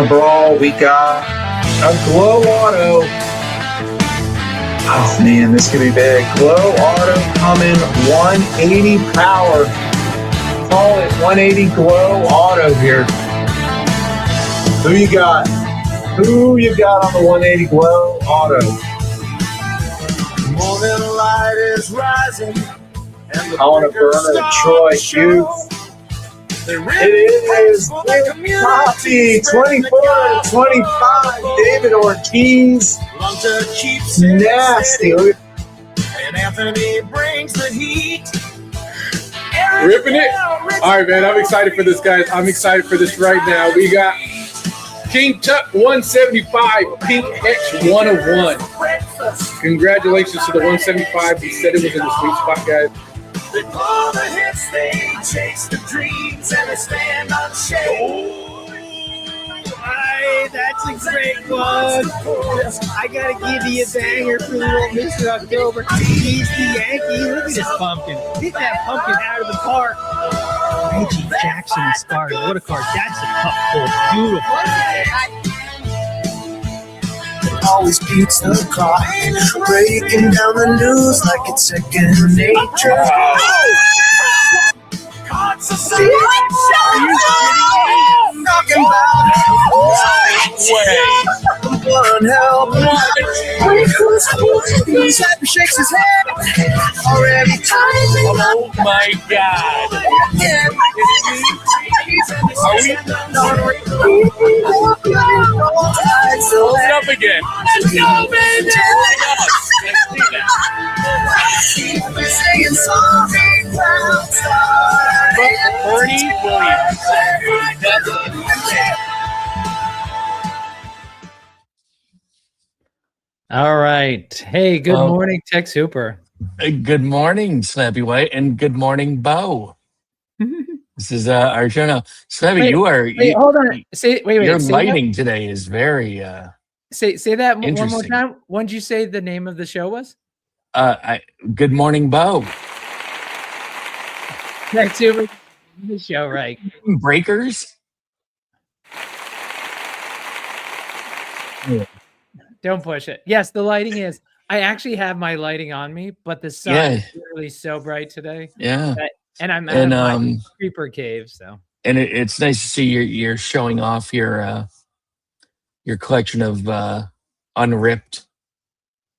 Brawl, we got a Glow Auto. Oh man, this could be big. Glow Auto coming 180 power. Call it 180 Glow Auto here. Who you got? Who you got on the 180 Glow Auto? The morning light is rising. And I want to burn the Troy Youth. It is Coffee 24-25. David Ortiz. Lungta keeps Nasty. And Anthony brings the heat. Ripping it. All right, man. I'm excited for this, guys. I'm excited for this right now. We got King Tuck 175, Pink Hex 101. Congratulations to the 175. We said it was in the sweet spot, guys. They blow the hits, they chase the dreams, and they stand unshakable. That's a great one. I gotta give you a banger for little Mr. October. He's the Yankee. Look at this pumpkin. Get that pumpkin out of the park. Reggie Jackson started. What a card. That's a cup full. Beautiful. Always beats the clock, breaking down the news like it's second nature. Talking about one help. Cypher shakes his head. Already time. Oh my God. Are we? Hold it up again. Let's go, baby. Singing sorry, clown star. Bernie Williams. All right. Hey, good morning, Tex Hooper. Good morning, Snappy White, and good morning, Bo. This is our show now. Snappy, hold on. Your lighting today is very say that one more time. When did you say the name of the show was? Good morning, Bo. Tex Hooper, the show, right? Breakers. Don't push it. Yes, the lighting is. I actually have my lighting on me, but the sun is literally so bright today. Yeah. And I'm at my creeper cave, so. And it's nice to see you're showing off your collection of unripped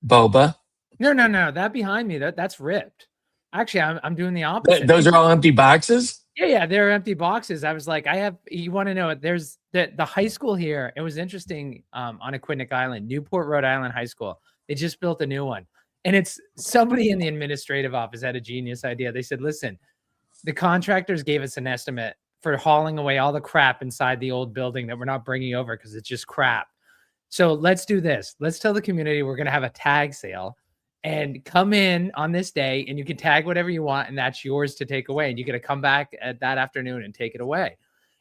boba. No. That behind me, that's ripped. Actually, I'm doing the opposite. Those are all empty boxes? Yeah, they're empty boxes. I was like, you want to know, there's the high school here. It was interesting on Aquidneck Island, Newport, Rhode Island High School. They just built a new one. And it's somebody in the administrative office had a genius idea. They said, listen, the contractors gave us an estimate for hauling away all the crap inside the old building that we're not bringing over because it's just crap. So let's do this. Let's tell the community we're going to have a tag sale and come in on this day and you can tag whatever you want and that's yours to take away. And you get to come back at that afternoon and take it away.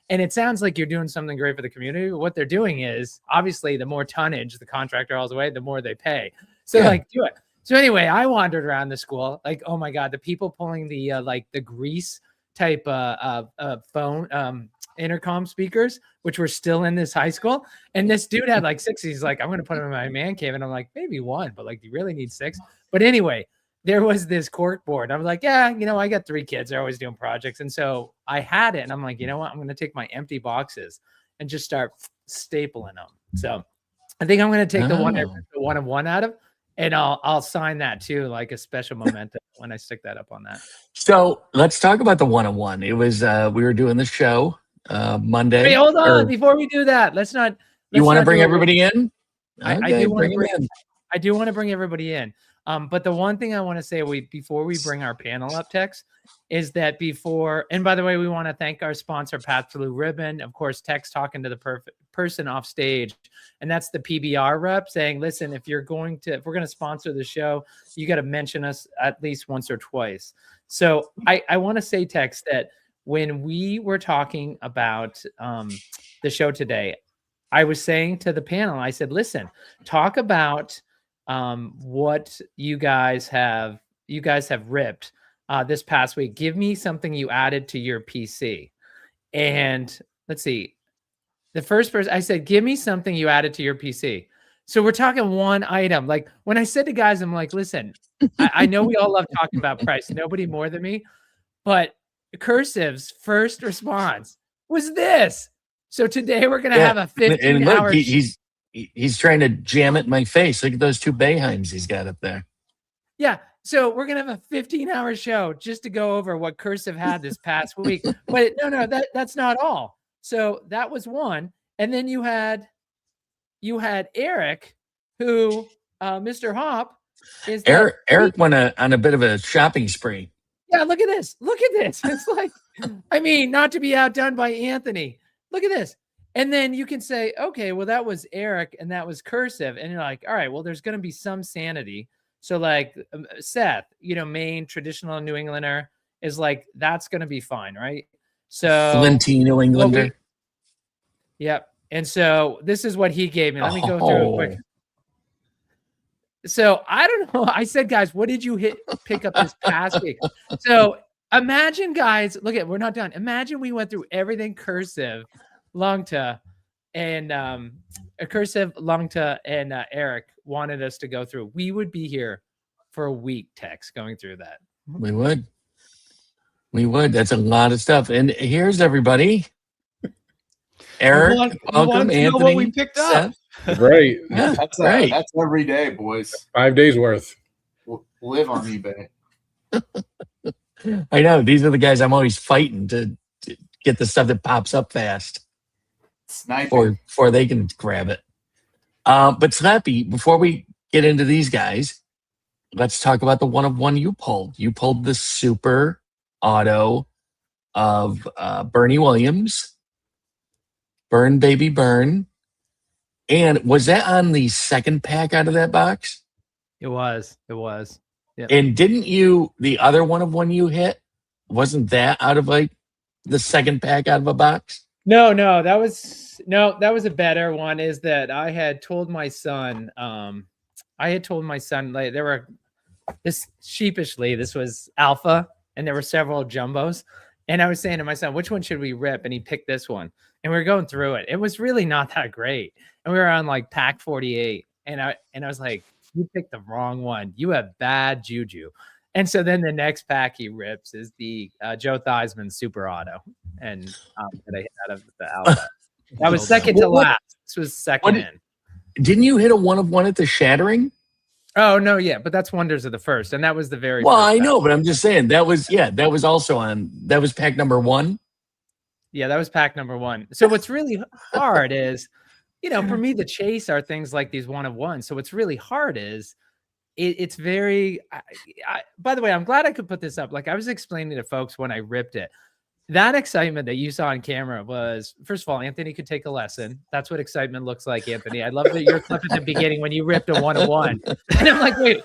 And it sounds like you're doing something great for the community. What they're doing is obviously the more tonnage the contractor hauls away, the more they pay. So do it. So anyway, I wandered around the school like, oh my God, the people pulling the the grease type phone intercom speakers, which were still in this high school. And this dude had like 6. He's like, I'm going to put them in my man cave. And I'm like, maybe 1, but like, do you really need 6? But anyway, there was this cork board. I was like, yeah, I got 3 kids. They're always doing projects. And so I had it and I'm like, you know what? I'm going to take my empty boxes and just start stapling them. So I think I'm going to take the one of one out of, and I'll sign that too, like a special memento when I stick that up on that. So let's talk about the 101. It was, we were doing the show Monday. Wait, hold on. Before we do that, you want to bring everybody in? I do want to bring everybody in. But the one thing I want to say before we bring our panel up, Tex, is that and by the way, we want to thank our sponsor, Path Blue Ribbon. Of course, Tex talking to the person off stage, and that's the PBR rep saying, listen, if we're going to sponsor the show, you got to mention us at least once or twice. So I want to say, Tex, that when we were talking about the show today, I was saying to the panel, I said, listen, talk about what you guys have ripped, this past week. Give me something you added to your PC. And let's see. The first person I said, give me something you added to your PC. So we're talking one item. Like when I said to guys, I'm like, listen, I know we all love talking about price. Nobody more than me. But Cursive's first response was this. So today we're going to have a 15-hour. He's trying to jam it in my face. Look at those two Bayheims he's got up there. Yeah. So we're going to have a 15-hour show just to go over what Cursive had this past week. But no, that's not all. So that was one. And then you had Eric, who Mr. Hop is Eric went on a bit of a shopping spree. Yeah, look at this. Look at this. It's like, I mean, not to be outdone by Anthony. Look at this. And then you can say, okay, well, that was Eric and that was Cursive. And you're like, all right, well, there's going to be some sanity. So like Seth, Maine, traditional New Englander is like, that's going to be fine, right? So Flinty New Englander. Yep. And so this is what he gave me. Let me go through it quick. So I don't know. I said, guys, what did you pick up this past week? So imagine, guys, we're not done. Imagine we went through everything Cursive, Lungta, and Eric wanted us to go through. We would be here for a week, Tex, going through that. We would. That's a lot of stuff. And here's everybody. Eric, welcome, Anthony. Know what we picked up. Right. Yeah, That's right. That's every day, boys. 5 days worth. Live on eBay. I know. These are the guys I'm always fighting to get the stuff that pops up fast. Sniping. Before they can grab it. But Slappy, before we get into these guys, let's talk about the one of one you pulled. You pulled the super auto of Bernie Williams. Burn, baby, burn. And was that on the second pack out of that box? It was. Yep. And didn't the other one of one you hit, wasn't that out of like the second pack out of a box? No, that was a better one. Is that I had told my son, like there were this was alpha and there were several jumbos. And I was saying to my son, which one should we rip? And he picked this one. And we were going through it. It was really not that great. And we were on like pack 48. And I was like, you picked the wrong one. You have bad juju. And so then the next pack he rips is the Joe Theismann super auto. And that I hit out of the alpha. That was second to last. This was second in. Didn't you hit a one of one at the shattering? Oh, no, yeah. But that's Wonders of the First. And that was the very well, first I know, but I'm just saying that was also on, that was pack number 1. Yeah, that was pack number 1. So what's really hard is, for me, the chase are things like these one of one. So what's really hard is it's very, by the way, I'm glad I could put this up. Like I was explaining to folks when I ripped it, that excitement that you saw on camera was, first of all, Anthony could take a lesson. That's what excitement looks like, Anthony. I love that your clip at the beginning when you ripped a one of one. And I'm like, wait,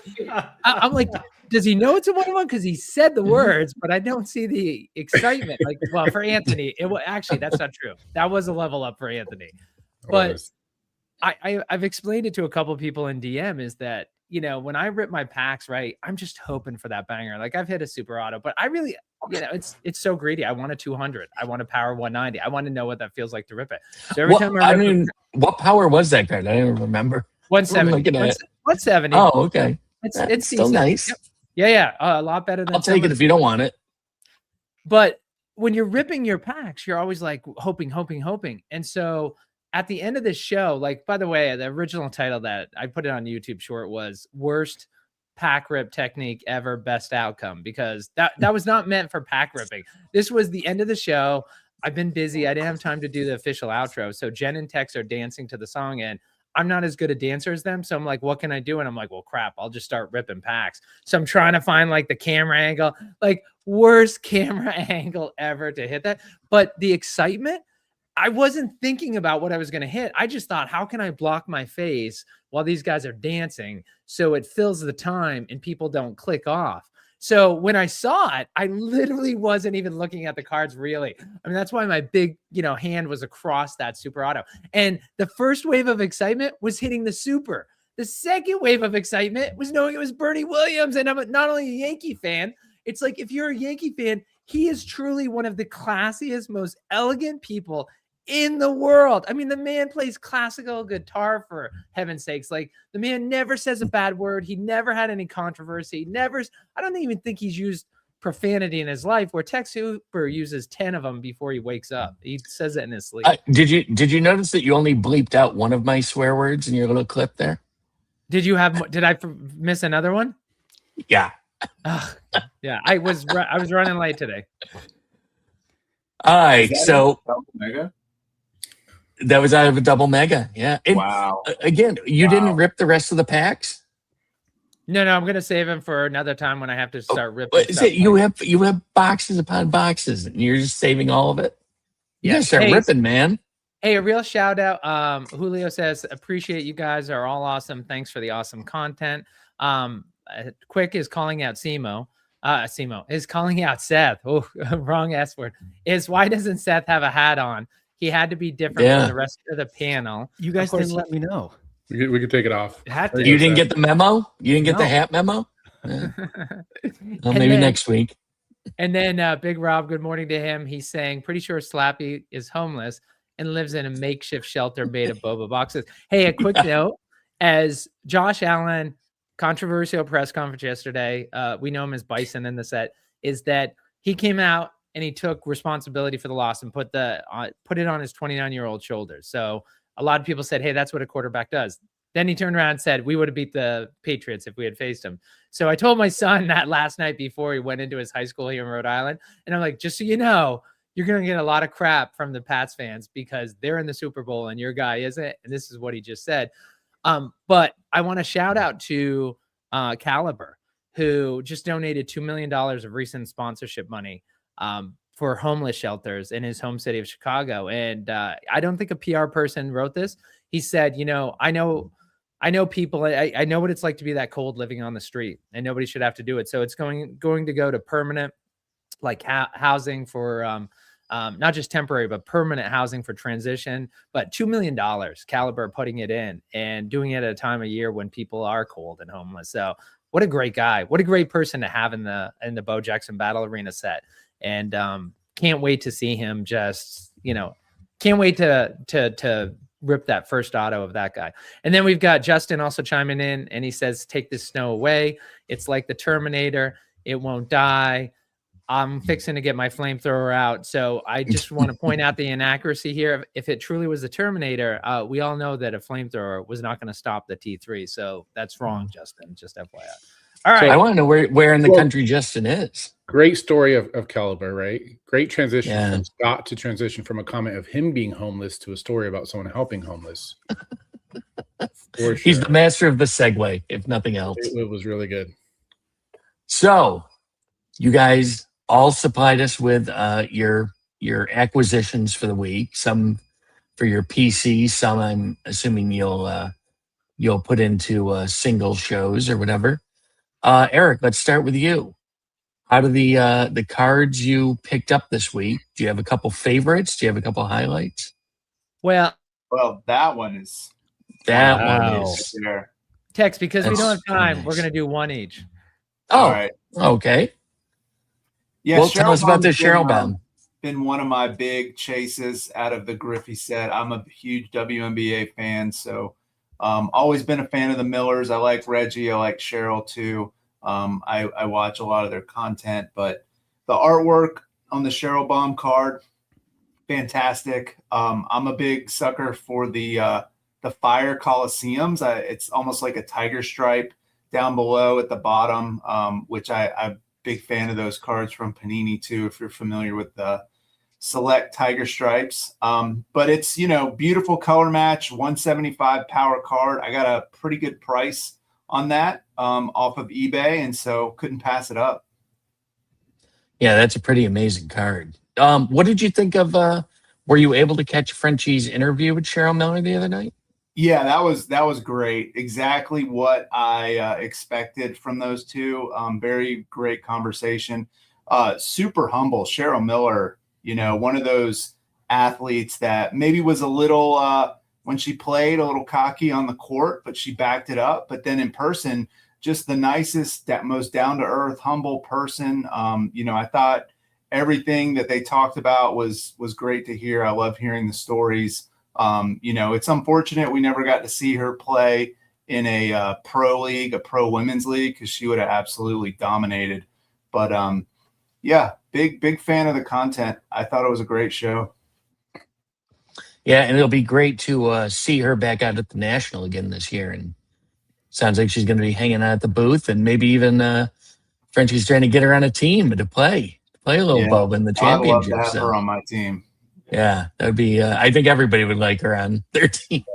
I'm like, does he know it's a one of one? Because he said the words, but I don't see the excitement. Like, well, for Anthony, actually, that's not true. That was a level up for Anthony. But I've explained it to a couple of people in DM is that, when I rip my packs, right, I'm just hoping for that banger. Like I've hit a super auto, but I really, it's so greedy. I want a 200. I want a power 190. I want to know what that feels like to rip it. So every time I mean, what power was that card? I don't even remember. 170. 170. Oh, okay. It's still nice. Yep. Yeah. A lot better than I'll take it if you don't want it. But when you're ripping your packs, you're always like hoping. And so at the end of the show, like, by the way, the original title that I put it on YouTube short was Worst Pack Rip Technique Ever, Best Outcome, because that was not meant for pack ripping. This was the end of the show. I've been busy. I didn't have time to do the official outro. So Jen and Tex are dancing to the song, and I'm not as good a dancer as them. So I'm like, what can I do? And I'm like, well, crap, I'll just start ripping packs. So I'm trying to find like the camera angle, like worst camera angle ever to hit that. But the excitement, I wasn't thinking about what I was going to hit. I just thought, how can I block my face while these guys are dancing so it fills the time and people don't click off? So when I saw it, I literally wasn't even looking at the cards really. I mean, that's why my big, hand was across that super auto. And the first wave of excitement was hitting the super. The second wave of excitement was knowing it was Bernie Williams. And I'm not only a Yankee fan, It's like if you're a Yankee fan, he is truly one of the classiest, most elegant people in the world. I mean, the man plays classical guitar, for heaven's sakes. Like, the man never says a bad word. He never had any controversy. I don't even think he's used profanity in his life, where Tex Hooper uses 10 of them before he wakes up. He says it in his sleep. Did you notice that you only bleeped out one of my swear words in your little clip there? Did I miss another one? Yeah. Yeah, I was running late today. All right, so Mega? that was out of a double mega. Yeah. And Wow. again, you didn't rip the rest of the packs? No, I'm gonna save him for another time when I have to start ripping. What is it? You have boxes upon boxes, and you're just saving all of it. You gotta start ripping, man. Hey, a real shout out. Julio says, appreciate you guys, are all awesome. Thanks for the awesome content. Quick is calling out Simo. Simo is calling out Seth. Oh, wrong S word. Why doesn't Seth have a hat on? He had to be different from the rest of the panel. You guys didn't let me know. We could take it off. You didn't get the memo? You didn't get the hat memo? Yeah. Well, maybe next week. And then Big Rob, good morning to him. He's saying, pretty sure Slappy is homeless and lives in a makeshift shelter made of boba boxes. Hey, a quick note, as Josh Allen, controversial press conference yesterday, we know him as Bison in the set, is that he came out and he took responsibility for the loss and put it on his 29-year-old shoulders. So a lot of people said, hey, that's what a quarterback does. Then he turned around and said, we would have beat the Patriots if we had faced him. So I told my son that last night before he went into his high school here in Rhode Island. And I'm like, just so you know, you're going to get a lot of crap from the Pats fans because they're in the Super Bowl and your guy isn't. And this is what he just said. But I want to shout out to Caliber, who just donated $2 million of recent sponsorship money for homeless shelters in his home city of Chicago. And I don't think a PR person wrote this. He said, I know people, I know what it's like to be that cold living on the street, and nobody should have to do it. So it's going to go to permanent, like housing for not just temporary, but permanent housing for transition. But $2 million, Caliber putting it in and doing it at a time of year when people are cold and homeless. So what a great guy. What a great person to have in the Bo Jackson Battle Arena set. And can't wait to see him can't wait to rip that first auto of that guy. And then we've got Justin also chiming in, and he says, take this snow away. It's like the Terminator. It won't die. I'm fixing to get my flamethrower out. So I just want to point out the inaccuracy here. If it truly was the Terminator, we all know that a flamethrower was not going to stop the T3. So that's wrong, Justin, just FYI. All right. So I want to know where in the country Justin is. Great story of Caliber, right? Great transition from Scott to transition from a comment of him being homeless to a story about someone helping homeless. For sure. He's the master of the segue, if nothing else. It was really good. So you guys all supplied us with your acquisitions for the week. Some for your PC, some I'm assuming you'll put into single shows or whatever. Eric, let's start with you. Out of the cards you picked up this week, do you have a couple favorites? Do you have a couple highlights? Well, that one is. One is there. Tex, because we don't have time, nice. we're going to do one each. Oh, all right. Okay. Yeah, well, tell us about the Cheryl Baum. Been one of my big chases out of the Griffey set. I'm a huge WNBA fan, so always been a fan of the Millers. I like Reggie. I like Cheryl too. I watch a lot of their content, but the artwork on the Cheryl Baum card, fantastic. I'm a big sucker for the Fire Coliseums. It's almost like a tiger stripe down below at the bottom, which I'm big fan of those cards from Panini too, if you're familiar with the select tiger stripes. But it's, beautiful color match, 175 power card. I got a pretty good price on that off of eBay, and so couldn't pass it up. Yeah, that's a pretty amazing card. What did you think of were you able to catch Frenchie's interview with Cheryl Miller the other night? Yeah, that was great. Exactly what I expected from those two. Very great conversation. Super humble. Cheryl Miller, one of those athletes that maybe was a little when she played a little cocky on the court, but she backed it up. But then in person, just the nicest, that most down to earth, humble person. I thought everything that they talked about was great to hear. I love hearing the stories. It's unfortunate we never got to see her play in a pro league, a pro women's league, because she would have absolutely dominated. But big fan of the content. I thought it was a great show. Yeah, and it'll be great to see her back out at the National again this year. And sounds like she's going to be hanging out at the booth, and maybe even Frenchie's trying to get her on a team to play a little bob in the championship. I'd love to have her on my team. Yeah, that would be. I think everybody would like her on their team,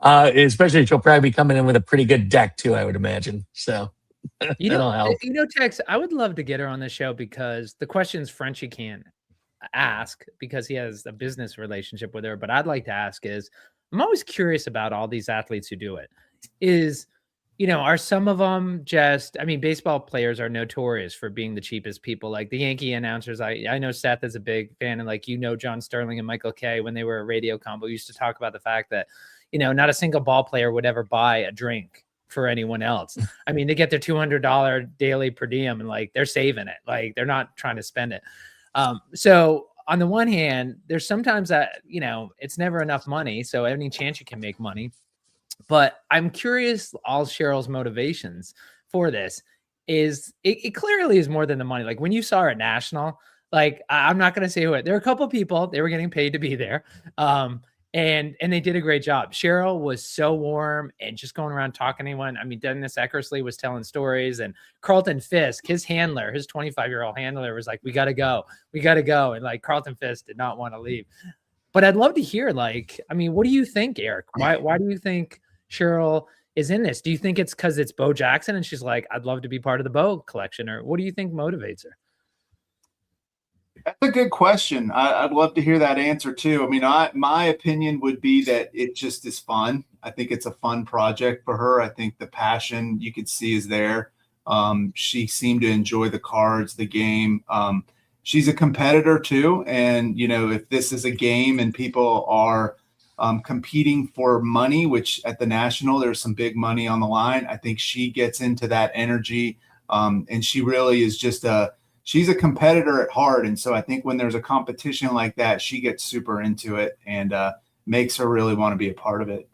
especially she'll probably be coming in with a pretty good deck too. I would imagine. So that'll help. Tex, I would love to get her on the show because the questions Frenchie can't ask because he has a business relationship with her. But I'd like to ask is, I'm always curious about all these athletes who do it. Are some of them just, baseball players are notorious for being the cheapest people. Like the Yankee announcers, I know Seth is a big fan, and John Sterling and Michael Kay, when they were a radio combo, used to talk about the fact that, not a single ball player would ever buy a drink for anyone else. They get their $200 daily per diem and they're saving it. They're not trying to spend it. So on the one hand, there's sometimes that, it's never enough money. So any chance you can make money. But I'm curious, all Cheryl's motivations for this is it clearly is more than the money. Like when you saw her at National, I'm not going to say who it. There are a couple of people, they were getting paid to be there. And they did a great job. Cheryl was so warm and just going around talking to anyone. Dennis Eckersley was telling stories, and Carlton Fisk, his handler, his 25-year-old handler was like, we got to go. And Carlton Fisk did not want to leave. But I'd love to hear, what do you think, Eric? Why do you think Cheryl is in this? Do you think it's because it's Bo Jackson and she's like, I'd love to be part of the Bo collection? Or what do you think motivates her? That's a good question. I'd love to hear that answer too. My opinion would be that it just is fun. I think it's a fun project for her. I think the passion you could see is there. She seemed to enjoy the cards, the game. She's a competitor too. And, if this is a game and people are competing for money, which at the National, there's some big money on the line, I think she gets into that energy. And she really is she's a competitor at heart. And so I think when there's a competition like that, she gets super into it and makes her really want to be a part of it.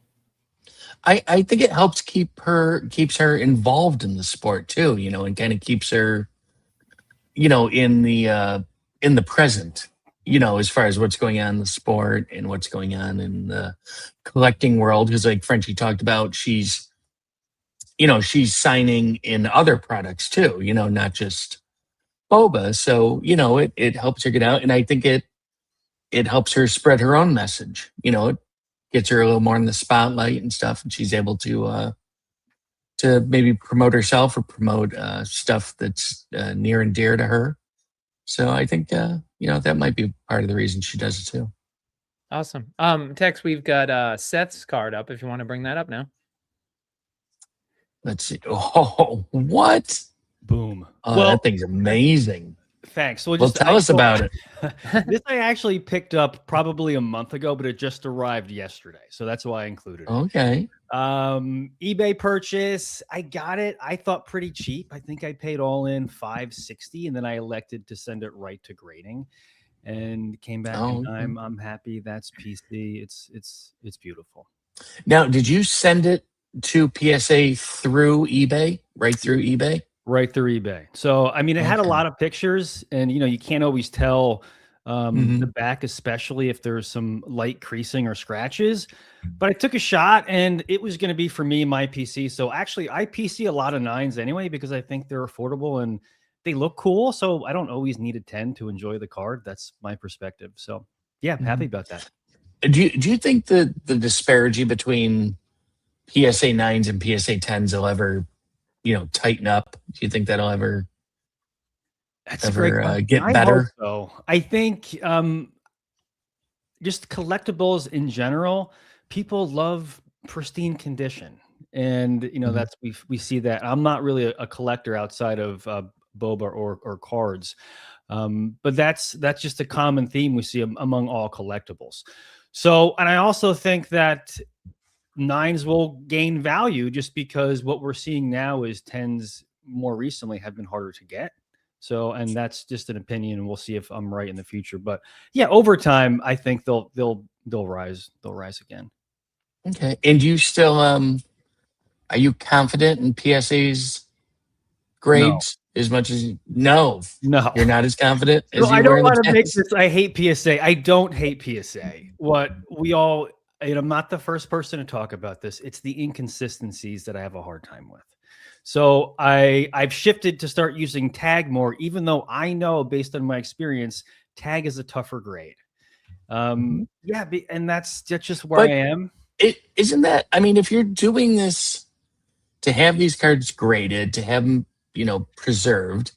I think it helps keeps her involved in the sport too, and kind of keeps her, in the present, as far as what's going on in the sport and what's going on in the collecting world. Because like Frenchie talked about, she's signing in other products too, not just boba. So, it helps her get out. And I think it helps her spread her own message. It gets her a little more in the spotlight and stuff. And she's able to maybe promote herself or promote stuff that's near and dear to her. So I think, that might be part of the reason she does it too. Awesome. Tex, we've got Seth's card up if you want to bring that up now. Let's see. Oh, what? Boom. Oh, that thing's amazing. Thanks. Well, tell us about it. This I actually picked up probably a month ago, but it just arrived yesterday. So that's why I included it. Okay. eBay purchase. I got it. I thought pretty cheap. I think I paid all in $560, and then I elected to send it right to grading and came back in time. I'm happy. That's PC. It's beautiful. Now, did you send it to PSA through eBay? Right through eBay? Right through eBay. So, it had a lot of pictures, and, you can't always tell the back, especially if there's some light creasing or scratches. But I took a shot, and it was going to be for me, my PC. So actually, I PC a lot of 9s anyway, because I think they're affordable and they look cool. So I don't always need a 10 to enjoy the card. That's my perspective. So yeah, I'm happy about that. Do you think the disparity between PSA 9s and PSA 10s will ever, tighten up? Do you think that'll ever get better? So I think just collectibles in general, people love pristine condition, and that's we see that. I'm not really a collector outside of boba or cards, but that's just a common theme we see among all collectibles. So, and I also think that nines will gain value just because what we're seeing now is tens more recently have been harder to get. So, and that's just an opinion, and we'll see if I'm right in the future. But yeah, over time, I think they'll rise. They'll rise again. Okay. And you still are you confident in PSA's grades as much as No, you're not as confident as I you don't were in want the to make past? this. I hate PSA. I don't hate PSA. What we all, and I'm not the first person to talk about this. It's the inconsistencies that I have a hard time with. So I've shifted to start using tag more, even though I know based on my experience, tag is a tougher grade. Yeah, and that's just where But I am. Isn't that, I mean, if you're doing this to have these cards graded, to have them, preserved,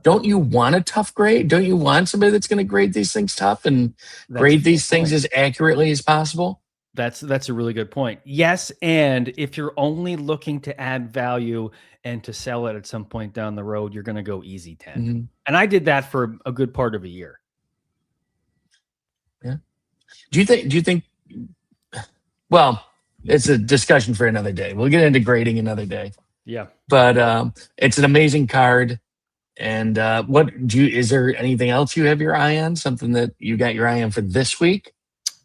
don't you want a tough grade? Don't you want somebody that's going to grade these things tough and grade these things as accurately as possible? That's a really good point. Yes, and if you're only looking to add value and to sell it at some point down the road, you're going to go easy 10. Mm-hmm. And I did that for a good part of a year. Yeah. Do you think well, it's a discussion for another day. We'll get into grading another day. Yeah. But it's an amazing card. And is there anything else you have your eye on? Something that you got your eye on for this week?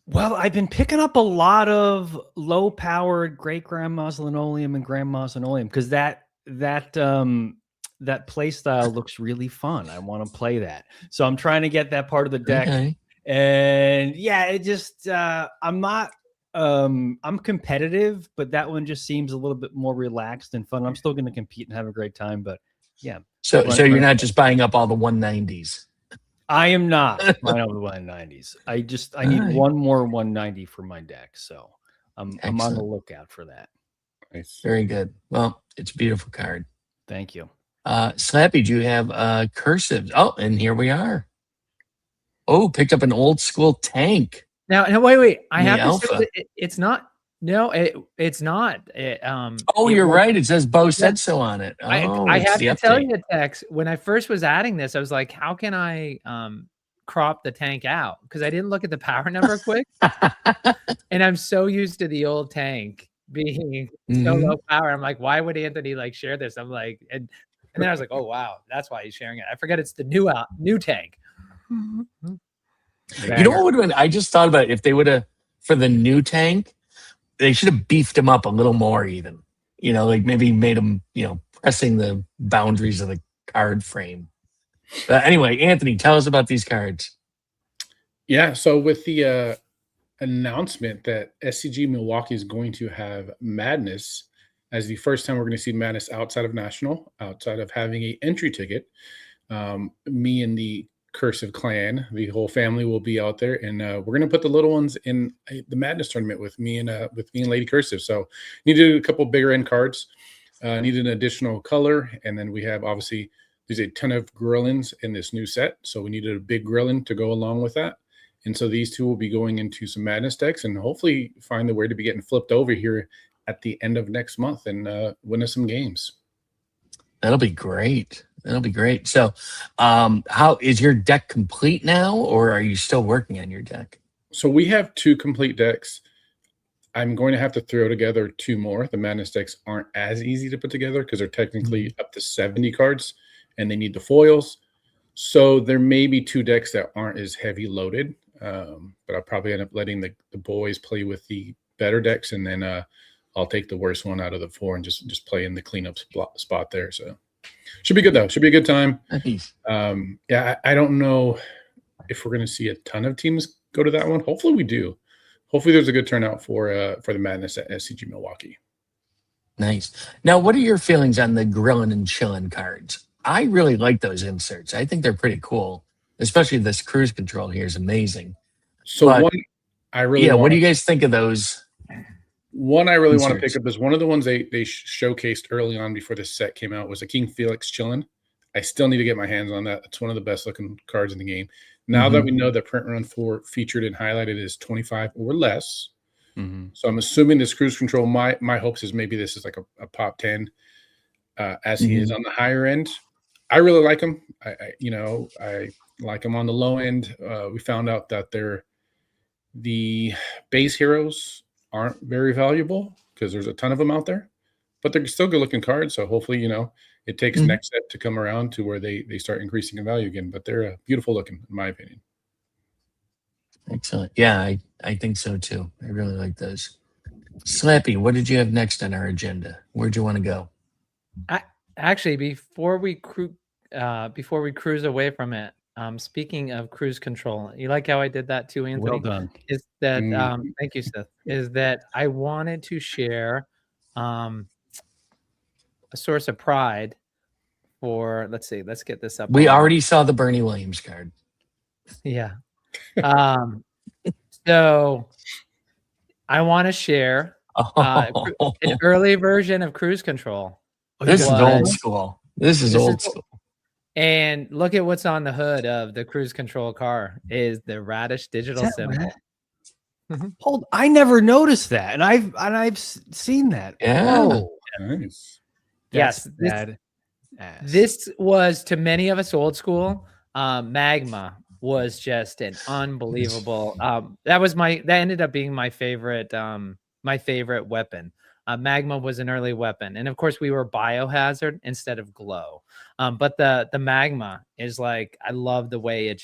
Well, I've been picking up a lot of low-powered great grandma's linoleum and grandma's linoleum because that play style looks really fun. I want to play that, so I'm trying to get that part of the deck. Okay. And yeah, it just I'm not I'm competitive, but that one just seems a little bit more relaxed and fun. I'm still going to compete and have a great time, but yeah. So you're not just buying up all the 190s. I am not buying up the 190s. I need one more 190 for my deck, so I'm on the lookout for that. Nice. Very good. Well, it's a beautiful card. Thank you. Slappy, do you have cursives? Oh, and here we are. Oh, picked up an old school tank. Now wait. I have Alpha. to say it's not. No, it's not. You're right. It says Bo said so on it. I have to tell you, Tex, when I first was adding this, I was like, how can I crop the tank out? Because I didn't look at the power number quick. And I'm so used to the old tank being so low power. I'm like, why would Anthony share this? I'm like, and then I was like, oh wow, that's why he's sharing it. I forget it's the new tank. You know what would have been? I just thought about it. If they would have, for the new tank, they should have beefed him up a little more even. Maybe made him, pressing the boundaries of the card frame. Anyway, Anthony, tell us about these cards. Yeah, so with the announcement that SCG Milwaukee is going to have Madness as the first time we're going to see Madness outside of National, outside of having an entry ticket, me and the Cursive clan, the whole family will be out there, and we're going to put the little ones in the Madness tournament with me and Lady Cursive. So needed a couple bigger end cards, needed an additional color, and then we have obviously there's a ton of Grillins in this new set, so we needed a big Grillin to go along with that. And so these two will be going into some Madness decks and hopefully find the way to be getting flipped over here at the end of next month and win us some games. That'll be great. So how is your deck complete now, or are you still working on your deck? So we have 2 complete decks. I'm going to have to throw together 2 more. The Madness decks aren't as easy to put together because they're technically up to 70 cards and they need the foils. So there may be 2 decks that aren't as heavy loaded, but I'll probably end up letting the boys play with the better decks, and then I'll take the worst one out of the 4 and just play in the cleanup spot there. So should be good though. Should be a good time. Nice. Yeah, I don't know if we're going to see a ton of teams go to that one. Hopefully we do. Hopefully there's a good turnout for the Madness at SCG Milwaukee. Nice. Now, what are your feelings on the Grillin' and Chillin' cards? I really like those inserts. I think they're pretty cool, especially this cruise control here is amazing. So what do you guys think of those? One I really want to pick up is one of the ones they showcased early on before this set came out was a King Felix Chillin'. I still need to get my hands on that. It's one of the best looking cards in the game. Now that we know that Print Run 4 featured and highlighted is 25 or less. So I'm assuming this cruise control, my hopes is maybe this is like a pop 10 as he is on the higher end. I really like him. I like him on the low end. We found out that they're the base heroes aren't very valuable because there's a ton of them out there, but they're still good looking cards. So hopefully, it takes next set to come around to where they start increasing in value again. But they're beautiful looking, in my opinion. Excellent. Yeah, I think so too. I really like those. Slappy, what did you have next on our agenda? Where'd you want to go? Actually, before we cruise away from it, speaking of cruise control, you like how I did that too, Anthony? Well done. Is that thank you, Seth. Is that I wanted to share a source of pride for, let's get this up. We already saw the Bernie Williams card. Yeah. So I want to share an early version of cruise control. This is old school. This is old school. And look at what's on the hood of the cruise control car is the Radish digital symbol. Hold, I never noticed that, and I've seen that. Yeah. Oh, Nice. Yes, this was, to many of us old school. Magma was just an unbelievable. That ended up being my favorite weapon. Magma was an early weapon, and of course we were Biohazard instead of Glow. But the Magma is like, I love the way it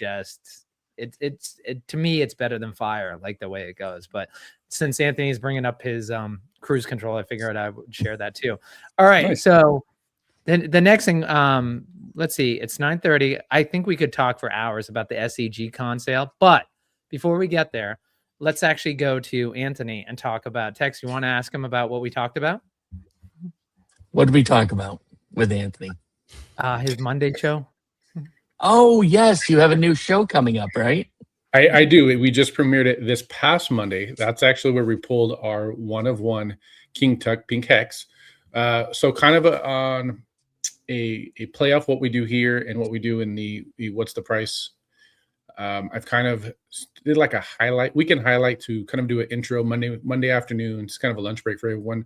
to me it's better than fire, like the way it goes. But since Anthony's bringing up his cruise control, I figured I would share that too. All right, nice. So then the next thing, let's see, it's 9:30. I think we could talk for hours about the SEG con sale, but before we get there, let's actually go to Anthony and talk about Tex. You want to ask him about what we talked about? What did we talk about with Anthony? His Monday show. Oh, yes. You have a new show coming up, right? I do. We just premiered it this past Monday. That's actually where we pulled our 1-of-1 King Tut Pink Hex. So kind of on a play off what we do here and what we do in the What's the Price. I've kind of did like a weekend highlight to kind of do an intro Monday afternoon. It's kind of a lunch break for everyone,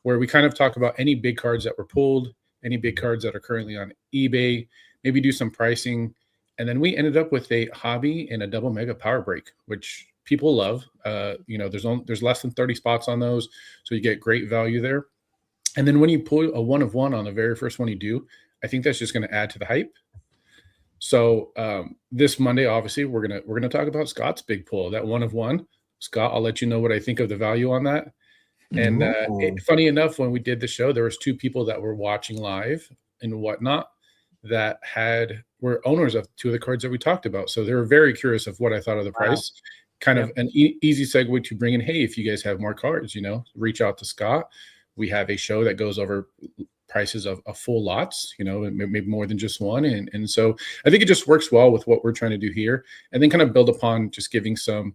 where we kind of talk about any big cards that were pulled, any big cards that are currently on eBay, maybe do some pricing. And then we ended up with a hobby and a double mega power break, which people love. There's less than 30 spots on those, so you get great value there. And then when you pull a 1-of-1 on the very first one you do, I think that's just going to add to the hype. So this Monday, obviously, we're gonna talk about Scott's big pull, that 1-of-1. Scott, I'll let you know what I think of the value on that. And funny enough, when we did the show, there was 2 people that were watching live and whatnot that were owners of 2 of the cards that we talked about. So they were very curious of what I thought of the price. Kind of an easy segue to bring in, hey, if you guys have more cards, reach out to Scott. We have a show that goes over prices of full lots, maybe more than just one. And so I think it just works well with what we're trying to do here, and then kind of build upon just giving some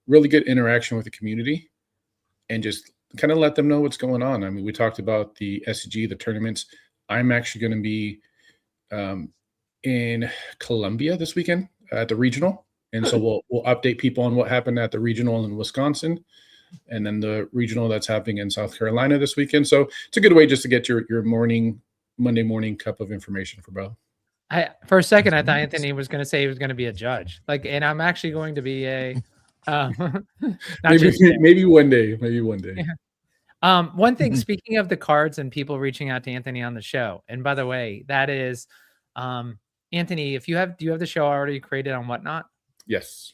really good interaction with the community and just kind of let them know what's going on. I mean, we talked about the SG, the tournaments. I'm actually going to be in Columbia this weekend at the regional. And so we'll update people on what happened at the regional in Wisconsin, and then the regional that's happening in South Carolina this weekend. So it's a good way just to get your Monday morning cup of information for both. For a second, I thought Anthony was going to say he was going to be a judge. And I'm actually going to be a maybe one day. Yeah. One thing, speaking of the cards and people reaching out to Anthony on the show, and by the way, that is Anthony, do you have the show already created on Whatnot? Yes.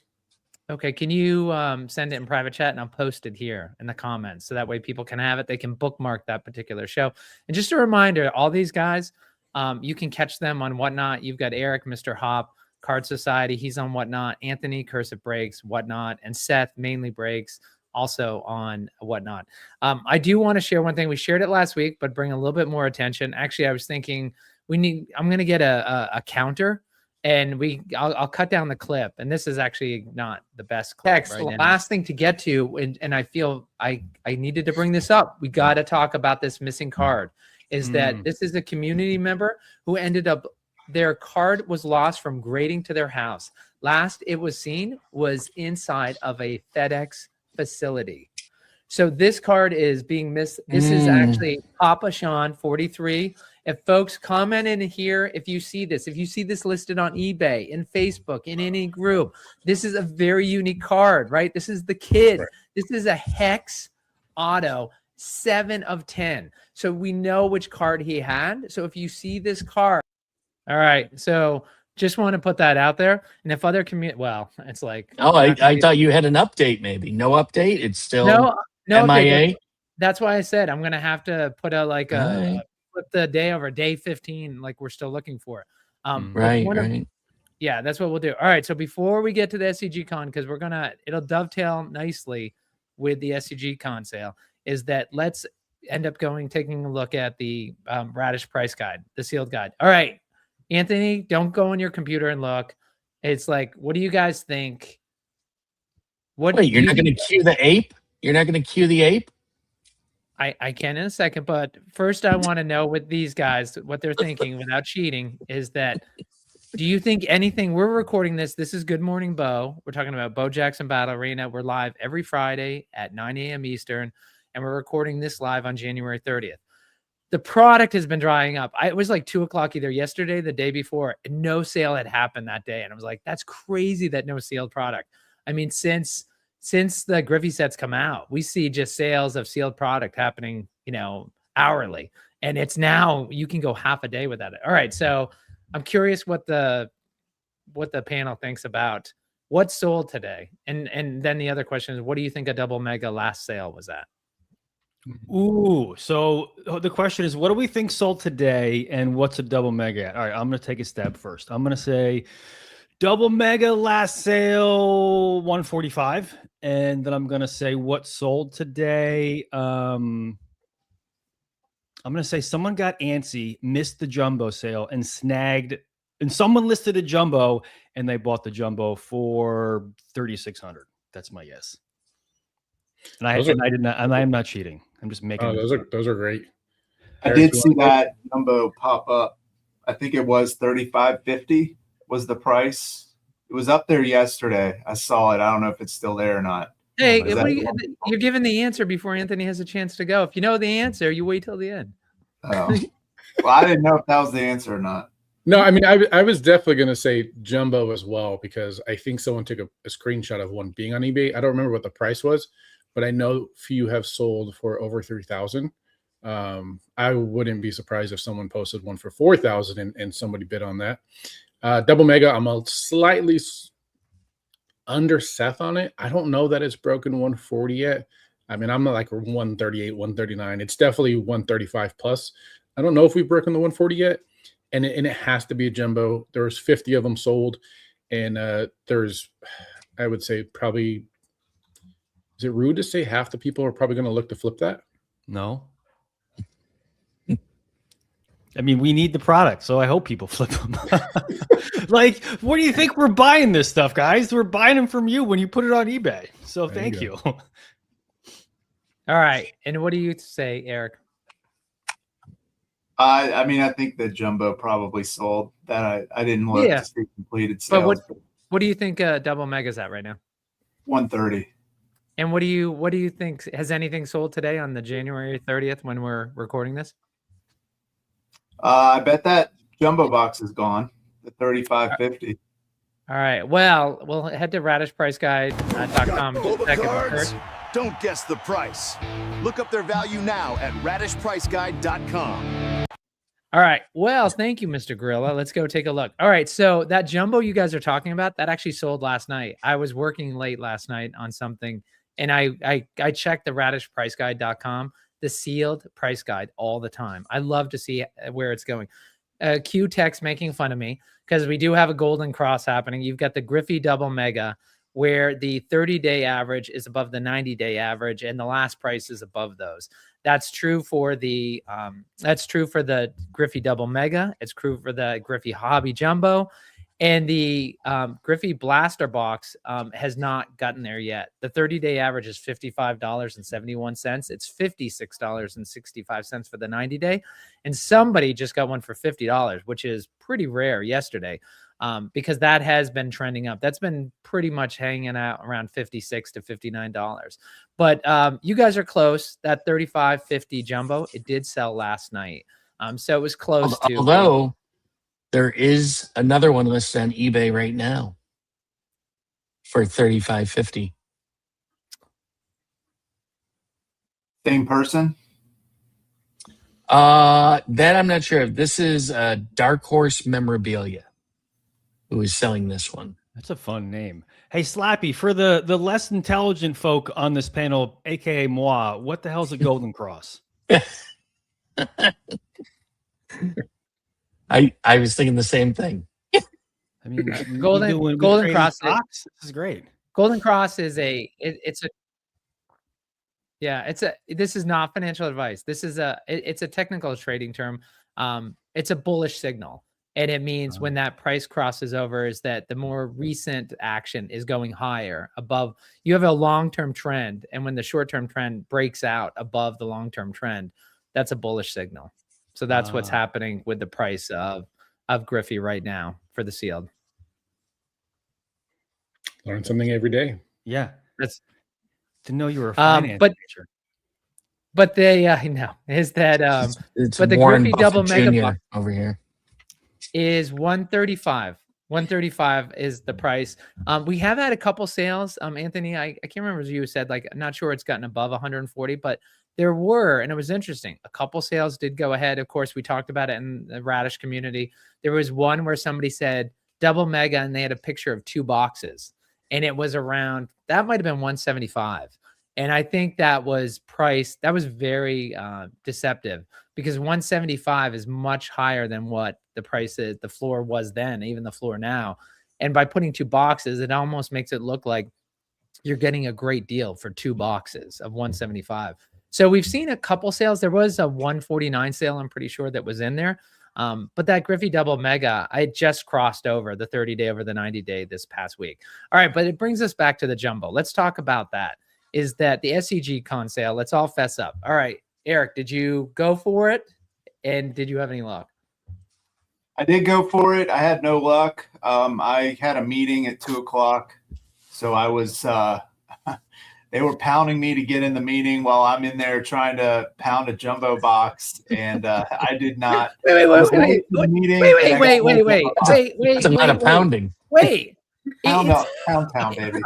Okay, can you send it in private chat, and I'll post it here in the comments, so that way people can have it. They can bookmark that particular show. And just a reminder, all these guys, you can catch them on Whatnot. You've got Eric, Mr. Hop, Card Society. He's on Whatnot. Anthony, Curse It Breaks, Whatnot. And Seth, Mainly Breaks, also on Whatnot. I do want to share one thing. We shared it last week, but bring a little bit more attention. Actually, I was thinking I'm going to get a counter. And I'll cut down the clip, and this is actually not the best clip. Text, right? Last thing to get to, and I feel I needed to bring this up. We got to talk about this missing card. Is that this is a community member who ended up, their card was lost from grading to their house. Last it was seen was inside of a FedEx facility. So this card is being missed. This is actually Papa Sean 43. If folks comment in here, if you see this listed on eBay, in Facebook, in any group, this is a very unique card, right? This is the kid. Right. This is a Hex auto, 7 of 10. So we know which card he had. So if you see this card, all right. So just want to put that out there. And if other well, it's like, Oh, I thought you had an update. Maybe no update. It's still no MIA. update. That's why I said I'm gonna have to put out like flip the day over day 15, like we're still looking for it. Right. Yeah, that's what we'll do. All right. So before we get to the SCG con, because it'll dovetail nicely with the SCG con sale, is that let's end up taking a look at the Radish price guide, the sealed guide. All right, Anthony, don't go on your computer and look. It's like, what do you guys think? Wait, you're not going to cue the ape? You're not going to cue the ape? I can in a second, but first I want to know with these guys, what they're thinking without cheating is that, do you think anything, we're recording this is Good Morning Bo. We're talking about Bo Jackson Battle Arena. We're live every Friday at 9 a.m. Eastern, and we're recording this live on January 30th. The product has been drying up. It was like 2 o'clock either yesterday, the day before, and no sale had happened that day. And I was like, that's crazy that no sealed product. I mean, since the Griffey sets come out, we see just sales of sealed product happening, hourly. And it's now, you can go half a day without it. All right. So I'm curious what the panel thinks about what sold today. And then the other question is, what do you think a double mega last sale was at? Ooh, so the question is, what do we think sold today and what's a double mega at? All right, I'm going to take a stab first. I'm going to say double mega last sale 145, and then I'm going to say what sold today. I'm going to say someone got antsy, missed the jumbo sale, and someone listed a jumbo and they bought the jumbo for 3,600. That's my guess. And I am not cheating. I'm just making. Oh, those are great. I did see that jumbo pop up. I think it was $35.50 was the price. It was up there yesterday. I saw it. I don't know if it's still there or not. Hey, you're giving the answer before Anthony has a chance to go. If you know the answer, you wait till the end. Oh. Well, I didn't know if that was the answer or not. No, I mean, I was definitely going to say jumbo as well, because I think someone took a screenshot of one being on eBay. I don't remember what the price was, but I know few have sold for over 3,000. I wouldn't be surprised if someone posted one for 4,000 and somebody bid on that. Double mega, I'm a slightly under Seth on it. I don't know that it's broken 140 yet. I mean, I'm like 138, 139. It's definitely 135 plus. I don't know if we've broken the 140 yet. And it has to be a jumbo. There's 50 of them sold. And there's, I would say probably, is it rude to say half the people are probably going to look to flip that? No. I mean, we need the product, so I hope people flip them. Like, what do you think we're buying this stuff, guys? We're buying them from you when you put it on eBay. So thank you. All right. And what do you say, Eric? I mean, I think the jumbo probably sold. That I didn't look to see completed sales. But what do you think double mega's at right now? 130. And what do you think? Has anything sold today on the January 30th when we're recording this? I bet that jumbo box is gone. The 35.50. All right. Well, we'll head to radishpriceguide.com. Don't guess the price. Look up their value now at radishpriceguide.com. All right. Well, thank you, Mr. Gorilla. Let's go take a look. All right. So that jumbo you guys are talking about, that actually sold last night. I was working late last night on something, and I checked the radishpriceguide.com, the sealed price guide all the time. I love to see where it's going. Q-Tex making fun of me because we do have a golden cross happening. You've got the Griffey double mega, where the 30-day average is above the 90-day average, and the last price is above those. That's true for the Griffey double mega. It's true for the Griffey hobby jumbo, and the Griffey blaster box has not gotten there yet. The 30-day average is $55.71. It's $56.65 for the 90-day, and somebody just got one for $50, which is pretty rare yesterday. Because that has been trending up. That's been pretty much hanging out around $56 to $59. But you guys are close. That $35.50 jumbo, it did sell last night. So it was close to. Although there is another one listed on eBay right now for $35.50. Same person? That I'm not sure of. This is Dark Horse Memorabilia who is selling this one. That's a fun name. Hey, Slappy, for the less intelligent folk on this panel, aka moi, what the hell's a Golden Cross? I was thinking the same thing. I mean, Golden Cross. This is great. Golden Cross is this is not financial advice. This is it's a technical trading term. It's a bullish signal. And it means when that price crosses over is that the more recent action is going higher above. You have a long-term trend. And when the short-term trend breaks out above the long-term trend, that's a bullish signal. So that's what's happening with the price of Griffey right now for the sealed. Learn something every day. Yeah. That's to know you were a finance major. But they I know is that it's but the Warren Griffey Buffett double mega Jr. box over here is 135. 135 is the price. We have had a couple sales. Anthony, I can't remember if you said, like, I'm not sure it's gotten above 140, but there were, and it was interesting. A couple sales did go ahead. Of course, we talked about it in the Radish community. There was one where somebody said double mega, and they had a picture of 2 boxes, and it was around, that might have been 175. And I think that was priced, that was very deceptive, because 175 is much higher than what the price is, the floor was then, even the floor now. And by putting 2 boxes, it almost makes it look like you're getting a great deal for 2 boxes of 175. So we've seen a couple sales. There was a 149 sale, I'm pretty sure, that was in there. But that Griffey double mega, I just crossed over the 30-day over the 90-day this past week. All right, but it brings us back to the jumbo. Let's talk about that. Is that the SEG con sale? Let's all fess up. All right, Eric, did you go for it? And did you have any luck? I did go for it. I had no luck. I had a meeting at 2:00. So I was, they were pounding me to get in the meeting while I'm in there trying to pound a jumbo box. And I did not. Wait. That's a lot of pounding. Wait. Pound town, baby.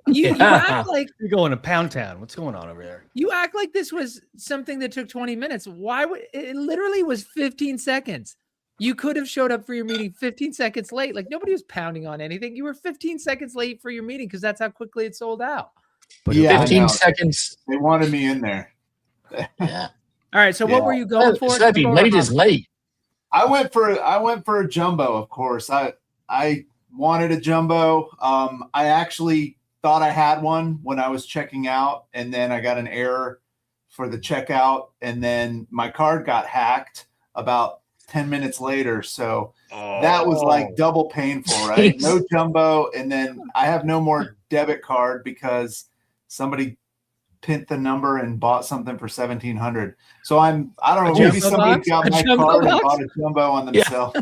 You act like you're going to Pound Town. What's going on over there? You act like this was something that took 20 minutes. Why would it literally was 15 seconds? You could have showed up for your meeting 15 seconds late. Like, nobody was pounding on anything. You were 15 seconds late for your meeting because that's how quickly it sold out. But yeah, 15 seconds. They wanted me in there. Yeah. All right. So what were you going for? Late is late. I went for a jumbo, of course. I wanted a jumbo. I actually thought I had one when I was checking out, and then I got an error for the checkout, and then my card got hacked about 10 minutes later. So that was like double painful, right? No jumbo. And then I have no more debit card because somebody pinned the number and bought something for $1,700. So I don't know, maybe somebody got my card and bought a jumbo on themselves.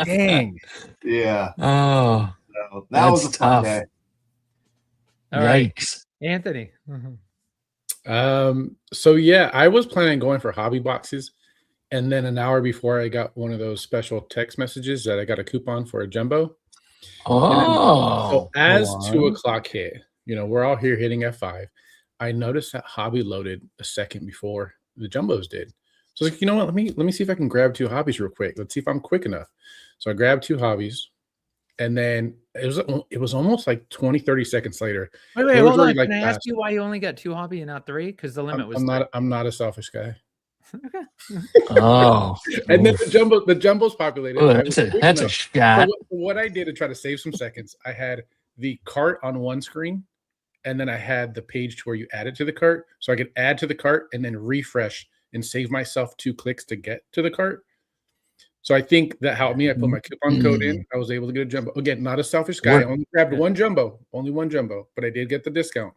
Dang. Yeah. Oh, so that was a fun day. All right. Yikes. Anthony. So yeah, I was planning on going for hobby boxes, and then an hour before I got one of those special text messages that I got a coupon for a jumbo. So as 2:00 hit, we're all here hitting F5. I noticed that hobby loaded a second before the jumbos did. So I was like, you know what? Let me see if I can grab 2 hobbies real quick. Let's see if I'm quick enough. So I grabbed 2 hobbies, and then it was almost like 20, 30 seconds later. Wait, hold on. Can I ask you why you only got 2 hobby and not 3? Because the limit was. I'm not a selfish guy. Okay. Oh. And then the jumbos populated. Oh, that's a shot. So what I did to try to save some seconds, I had the cart on one screen, and then I had the page to where you add it to the cart, so I could add to the cart and then refresh and save myself 2 clicks to get to the cart. So I think that helped me. I put my coupon code in. I was able to get a jumbo. Again, not a selfish guy. I only grabbed only one jumbo, but I did get the discount.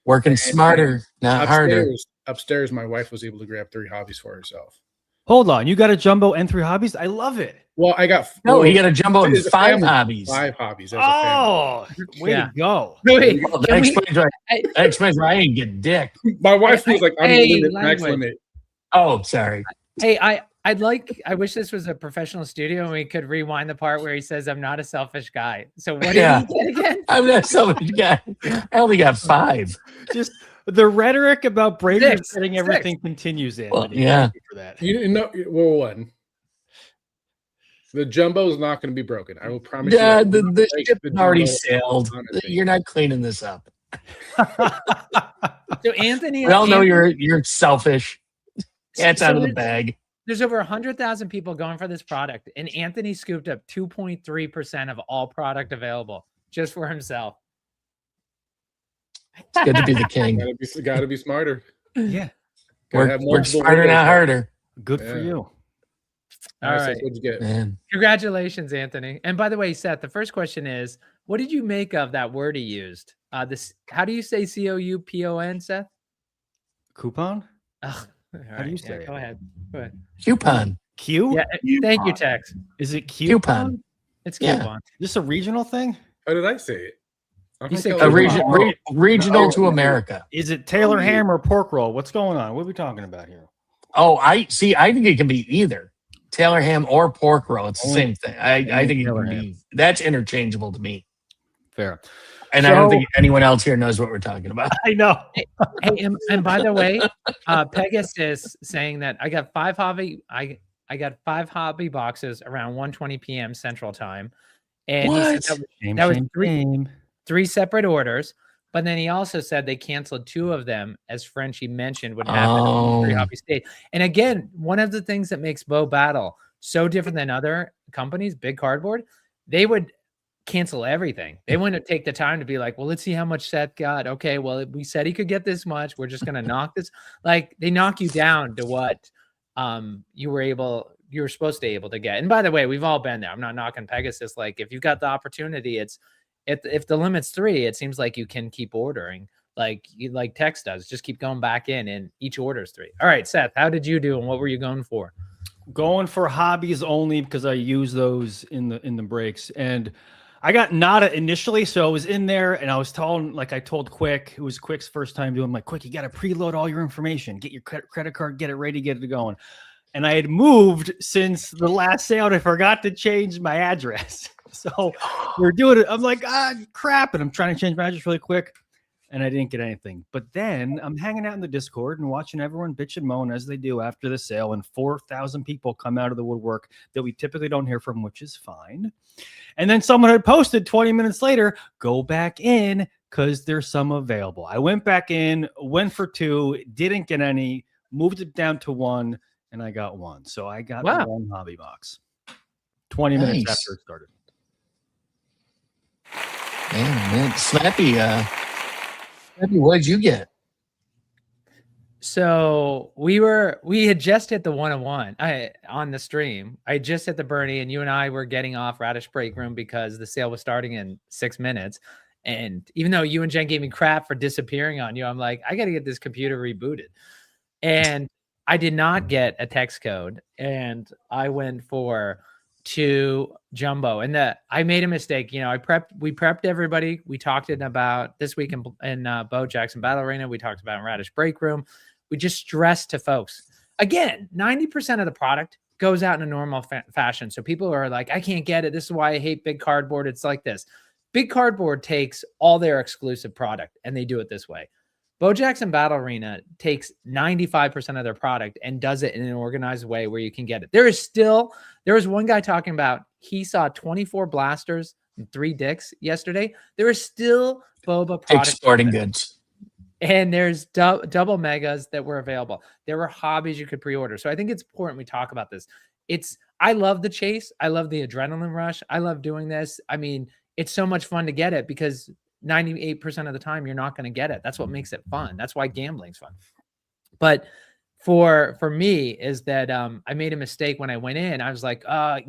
Working smarter, not harder. Upstairs, my wife was able to grab 3 hobbies for herself. Hold on. You got a jumbo and 3 hobbies? I love it. Well, I got he got a jumbo and 5 hobbies. 5 hobbies. Way to go. Wait, well, that explains why I ain't get dick. My wife was like, I'm max limit. Oh, sorry. Hey, I wish this was a professional studio and we could rewind the part where he says, "I'm not a selfish guy." So what did he get again? I'm not so guy. I only got 5. Just the retick about breakers Six. getting everything continues in. Well, yeah. Thank you for that. You know, well, one. The jumbo is not going to be broken. I will promise Yeah, you. the ship already jumbo sailed. honestly. You're not cleaning this up. So Anthony, We all know you're selfish. Cat's out of the there's- bag. There's over 100,000 people going for this product, and Anthony scooped up 2.3% of all product available just for himself. It's good to be the king. Gotta be smarter. Yeah. Gotta have Work multiple smarter, windows not up. harder. Good for Yeah. you. All Nice, right. What'd you get? Man. Congratulations, Anthony. And by the way, Seth, the first question is, what did you make of that word he used? This, how do you say COUPON, Seth? Coupon? Ugh, How do you say it? Go ahead. Go ahead. Coupon. Q? Yeah, thank you, Tex. Is it Coupon. It's Yeah. coupon. This a regional thing? How did I say it? You said A coupon. regional to America. Is it Taylor ham or pork roll? What's going on? What are we talking about here? Oh, I think it can be either Taylor ham or pork roll. It's the Only- same thing. I think it Taylor can ham. be. That's interchangeable to me. Fair. And I don't think anyone else here knows what we're talking about. I know. Hey, and by the way, Pegasus saying that I got 5 hobby. I got 5 hobby boxes around 1:20 p.m. Central Time, and he said What? that was three separate orders. But then he also said they canceled 2 of them, as Frenchie mentioned would happen on Free Oh. Hobby State. And again, one of the things that makes Bow Battle so different than other companies, Big Cardboard, they would cancel everything. They wouldn't take the time to be like, well, let's see how much Seth got. Okay, well, we said he could get this much. We're just gonna knock this. Like, they knock you down to what you were supposed to be able to get. And by the way, we've all been there. I'm not knocking Pegasus. Like, if you've got the opportunity, if the limit's 3, it seems like you can keep ordering like Tex does. Just keep going back in, and each order is 3. All right, Seth, how did you do, and what were you going for? Going for hobbies only because I use those in the breaks. And I got Nada initially, so I was in there and I was told, like I told Quick, it was Quick's first time doing, like, Quick, you got to preload all your information, get your credit card, get it ready, get it going. And I had moved since the last sale and I forgot to change my address. So we're doing it. I'm like, crap. And I'm trying to change my address really quick. And I didn't get anything. But then I'm hanging out in the Discord and watching everyone bitch and moan as they do after the sale. And 4,000 people come out of the woodwork that we typically don't hear from, which is fine. And then someone had posted 20 minutes later, go back in because there's some available. I went back in, went for 2, didn't get any, moved it down to 1, and I got 1. So I got 1 hobby box. 20 minutes after it started. Man, Snappy, what did you get? So we had just hit the 101 on the stream. I just hit the Bernie, and you and I were getting off Radish break room because the sale was starting in 6 minutes. And even though you and Jen gave me crap for disappearing on you, I'm like, I got to get this computer rebooted. And I did not get a text code, and I went for 2 jumbo. And I made a mistake. You know, we prepped everybody. We talked about this week in Bo Jackson Battle Arena. We talked about in Radish break room. We just stressed to folks. Again, 90% of the product goes out in a normal fashion. So people are like, I can't get it. This is why I hate Big Cardboard. It's like this. Big Cardboard takes all their exclusive product and they do it this way. Bo Jackson Battle Arena takes 95% of their product and does it in an organized way where you can get it. There was one guy talking about he saw 24 blasters and 3 dicks yesterday. There is still boba product. Sporting goods. And there's double megas that were available. There were hobbies you could pre-order. So I think it's important we talk about this. I love the chase. I love the adrenaline rush. I love doing this. I mean, it's so much fun to get it because 98% of the time you're not going to get it. That's what makes it fun. That's why gambling's fun. But for me is that I made a mistake when I went in. I was like, I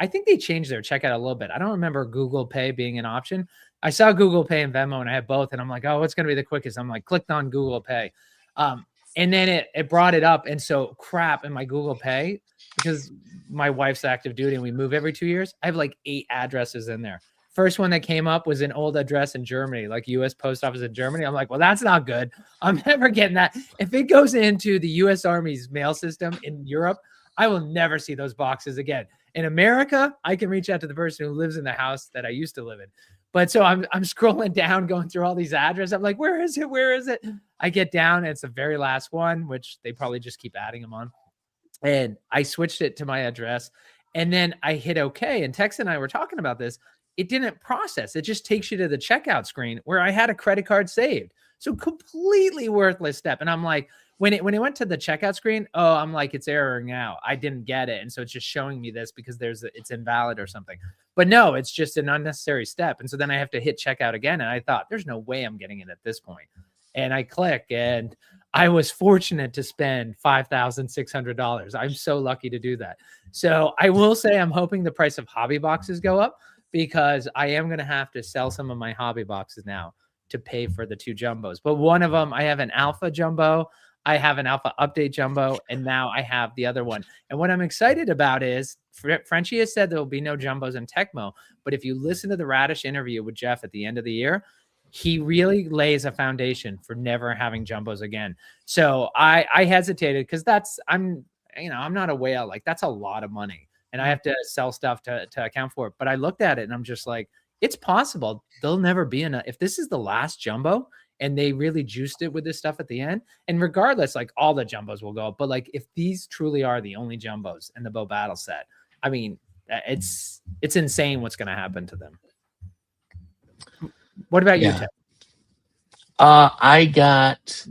think they changed their checkout a little bit. I don't remember Google Pay being an option. I saw Google Pay and Venmo and I had both. And I'm like, oh, what's going to be the quickest? I'm like, clicked on Google Pay. And then it brought it up. And so crap in my Google Pay, because my wife's active duty and we move every 2 years, I have like 8 addresses in there. First one that came up was an old address in Germany, like U.S. Post Office in Germany. I'm like, well, that's not good. I'm never getting that. If it goes into the U.S. Army's mail system in Europe, I will never see those boxes again. In America, I can reach out to the person who lives in the house that I used to live in. But so I'm scrolling down, going through all these addresses. I'm like, where is it? Where is it? I get down, and it's the very last one, which they probably just keep adding them on. And I switched it to my address, and then I hit OK. And Tex and I were talking about this. It didn't process. It just takes you to the checkout screen where I had a credit card saved. So completely worthless step. And I'm like, when it went to the checkout screen, I'm like, it's erroring now. I didn't get it. And so it's just showing me this because it's invalid or something. But no, it's just an unnecessary step. And so then I have to hit checkout again. And I thought, there's no way I'm getting it at this point. And I click, and I was fortunate to spend $5,600. I'm so lucky to do that. So I will say I'm hoping the price of hobby boxes go up, because I am going to have to sell some of my hobby boxes now to pay for the 2 jumbos. But one of them, I have an alpha jumbo, I have an alpha update jumbo, and now I have the other one. And what I'm excited about is Frenchie has said there will be no jumbos in Tecmo. But if you listen to the Radish interview with Jeff at the end of the year, he really lays a foundation for never having jumbos again. So I hesitated because I'm not a whale. Like, that's a lot of money, and I have to sell stuff to account for it. But I looked at it and I'm just like, it's possible there'll never be enough. If this is the last jumbo and they really juiced it with this stuff at the end, and regardless, like, all the jumbos will go up. But like, if these truly are the only jumbos in the Bow Battle set, I mean, it's insane what's going to happen to them. What about you, Ted? I got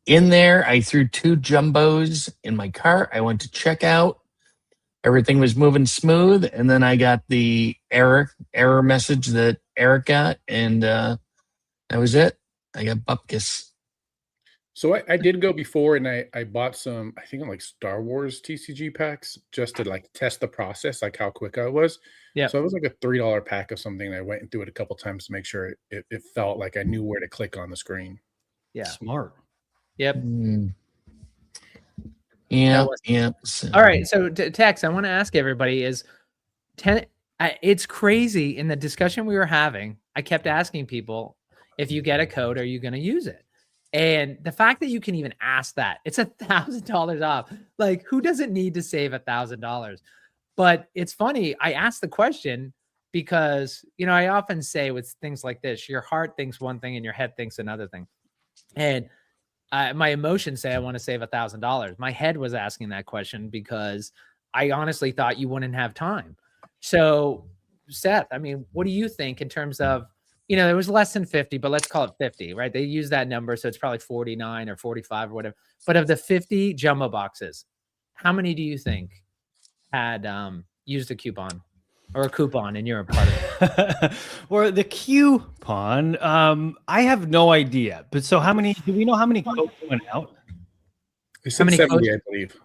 in there. I threw 2 jumbos in my cart. I went to checkout. Everything was moving smooth. And then I got the error message that Eric got. And that was it. I got bupkis. So I did go before, and I bought some, I think, like Star Wars TCG packs just to like test the process, like how quick I was. Yeah. So it was like a $3 pack of something. And I went and threw it a couple times to make sure it felt like I knew where to click on the screen. Yeah. Smart. Yep. Yeah. All right. So Tex, I want to ask everybody it's crazy. In the discussion we were having, I kept asking people, if you get a code, are you going to use it? And the fact that you can even ask that, it's $1,000 off. Like, who doesn't need to save $1,000? But it's funny. I asked the question because, I often say with things like this, your heart thinks one thing and your head thinks another thing. And my emotions say I want to save $1,000. My head was asking that question because I honestly thought you wouldn't have time. So, Seth, I mean, what do you think in terms of, there was less than 50, but let's call it 50, right? They use that number, so it's probably 49 or 45 or whatever. But of the 50 jumbo boxes, how many do you think had used a coupon or a coupon in your part of it? Or the coupon? I have no idea. But so do we know how many codes went out? They said 70, I believe.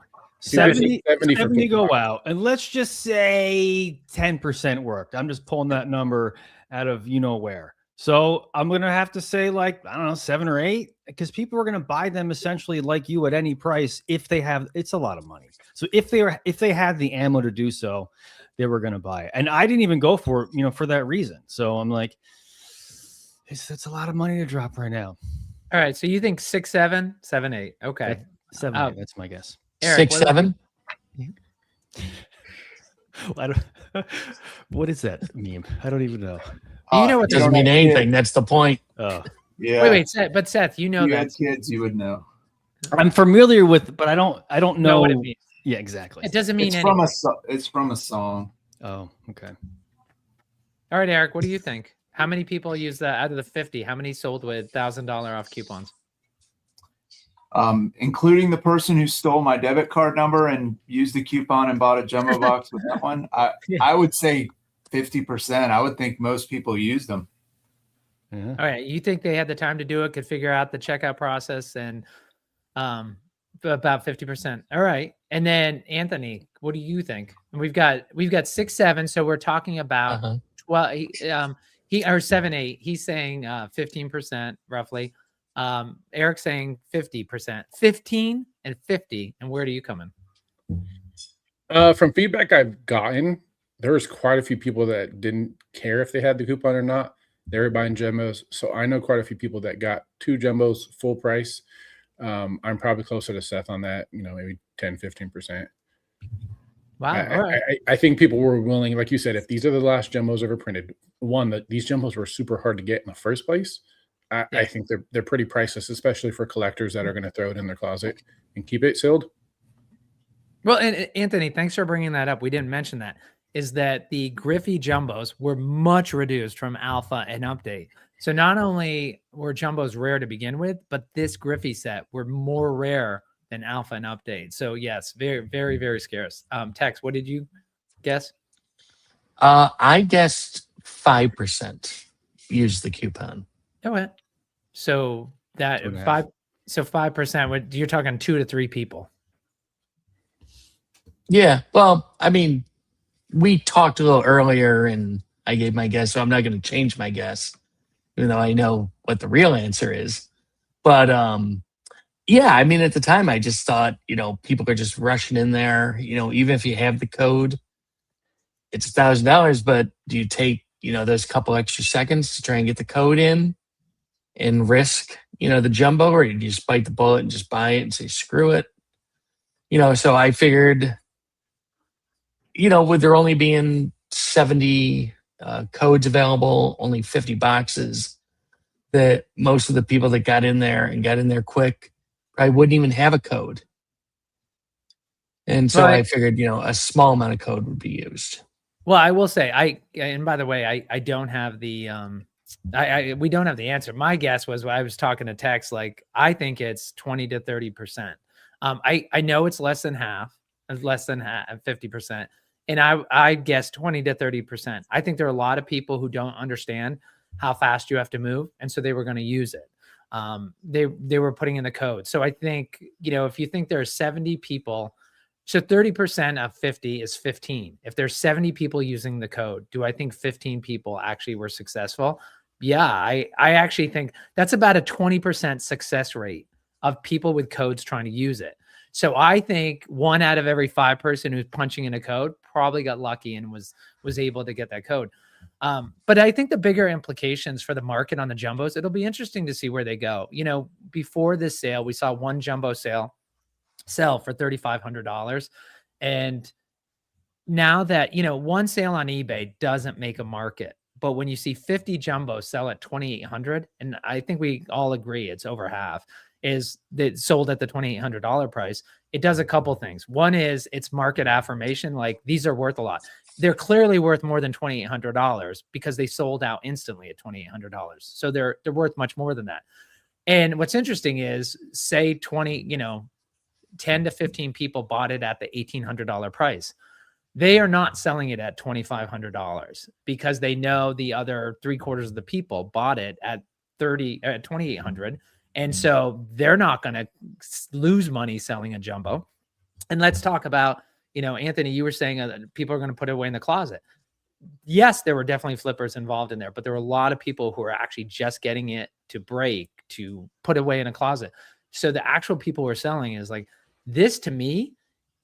70 for go out. And let's just say 10% worked. I'm just pulling that number out of where. So I'm going to have to say, like, I don't know, 7 or 8, because people are going to buy them essentially like you at any price. If they have, it's a lot of money. So if they had the ammo to do so, they were going to buy it. And I didn't even go for it, for that reason. So I'm like, it's a lot of money to drop right now. All right. So you think 6, 7, 7, 8. Okay. 7, 8, that's my guess. Eric, 6, 7. What is that meme? I don't even know. It doesn't mean anything. That's the point. Oh, Yeah. Wait, Seth, but Seth, you know you that. had kids, you would know. I'm familiar with, but I don't know what it means. Yeah, exactly. It doesn't mean It's from a song. Oh, okay. All right, Eric, what do you think? How many people use that out of the 50? How many sold with $1,000 off coupons? Including the person who stole my debit card number and used the coupon and bought a jumbo box with that one. I would say 50%. I would think most people use them. Yeah. All right. You think they had the time to do it, could figure out the checkout process, and about 50%. All right. And then Anthony, what do you think? And we've got 6, 7. So we're talking about 12, or 7, 8. He's saying 15% roughly. Eric's saying 50%, 15 and 50. And where do you come in? From feedback I've gotten, there was quite a few people that didn't care if they had the coupon or not. They were buying jumbos. So I know quite a few people that got 2 jumbos full price. I'm probably closer to Seth on that, maybe 10, 15%. Wow. All right. I think people were willing, like you said, if these are the last jumbos ever printed, one, that these jumbos were super hard to get in the first place. I think they're pretty priceless, especially for collectors that are going to throw it in their closet and keep it sealed. Well, and Anthony, thanks for bringing that up. We didn't mention that. Is that the Griffey jumbos were much reduced from alpha and update. So not only were jumbos rare to begin with, but this Griffey set were more rare than alpha and update. So yes, very, very, very scarce. Tex, what did you guess? I guessed 5% used the coupon. Okay. So that 5%, you're talking 2 to 3 people. Yeah. Well, I mean, we talked a little earlier and I gave my guess, so I'm not going to change my guess, even though I know what the real answer is. But yeah, I mean, at the time, I just thought, people are just rushing in there. Even if you have the code, it's $1,000, but do you take, those couple extra seconds to try and get the code in and risk, the jumbo, or you just bite the bullet and just buy it and say, screw it? So I figured, with there only being 70 codes available, only 50 boxes, that most of the people that got in there quick probably wouldn't even have a code. And so I figured, a small amount of code would be used. Well, I will say, and by the way, I don't have the, we don't have the answer. My guess was when I was talking to Tex, I think it's 20 to 30%. I know it's less than half, 50%. And I guess 20 to 30%. I think there are a lot of people who don't understand how fast you have to move. And so they were going to use it. They were putting in the code. So I think, if you think there are 70 people, so 30% of 50 is 15. If there's 70 people using the code, do I think 15 people actually were successful? Yeah, I actually think that's about a 20% success rate of people with codes trying to use it. So I think 1 out of every 5 person who's punching in a code probably got lucky and was able to get that code. But I think the bigger implications for the market on the jumbos, it'll be interesting to see where they go. Before this sale, we saw one jumbo sell for $3,500. And now that, one sale on eBay doesn't make a market. But when you see 50 jumbos sell at $2,800, and I think we all agree it's over half, is that sold at the $2,800 price, it does a couple things. One is it's market affirmation. Like, these are worth a lot. They're clearly worth more than $2,800 because they sold out instantly at $2,800. So they're worth much more than that. And what's interesting is, say 10 to 15 people bought it at the $1,800 price. They are not selling it at $2,500 because they know the other 3/4 of the people bought it at $2,800. And so they're not going to lose money selling a jumbo. And let's talk about, Anthony, you were saying people are going to put it away in the closet. Yes, there were definitely flippers involved in there, but there were a lot of people who are actually just getting it to break, to put away in a closet. So the actual people who are selling is this, to me,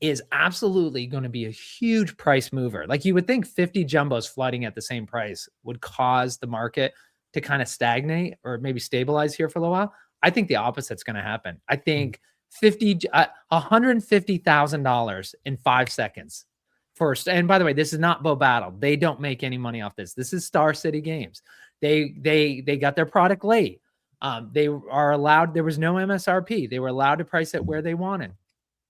is absolutely going to be a huge price mover. Like, you would think 50 jumbos flooding at the same price would cause the market to kind of stagnate or maybe stabilize here for a little while. I think the opposite's going to happen. I think $150,000 in 5 seconds first. And by the way, this is not Bo Battle. They don't make any money off this. This is Star City Games. They got their product late. They are allowed. There was no MSRP. They were allowed to price it where they wanted.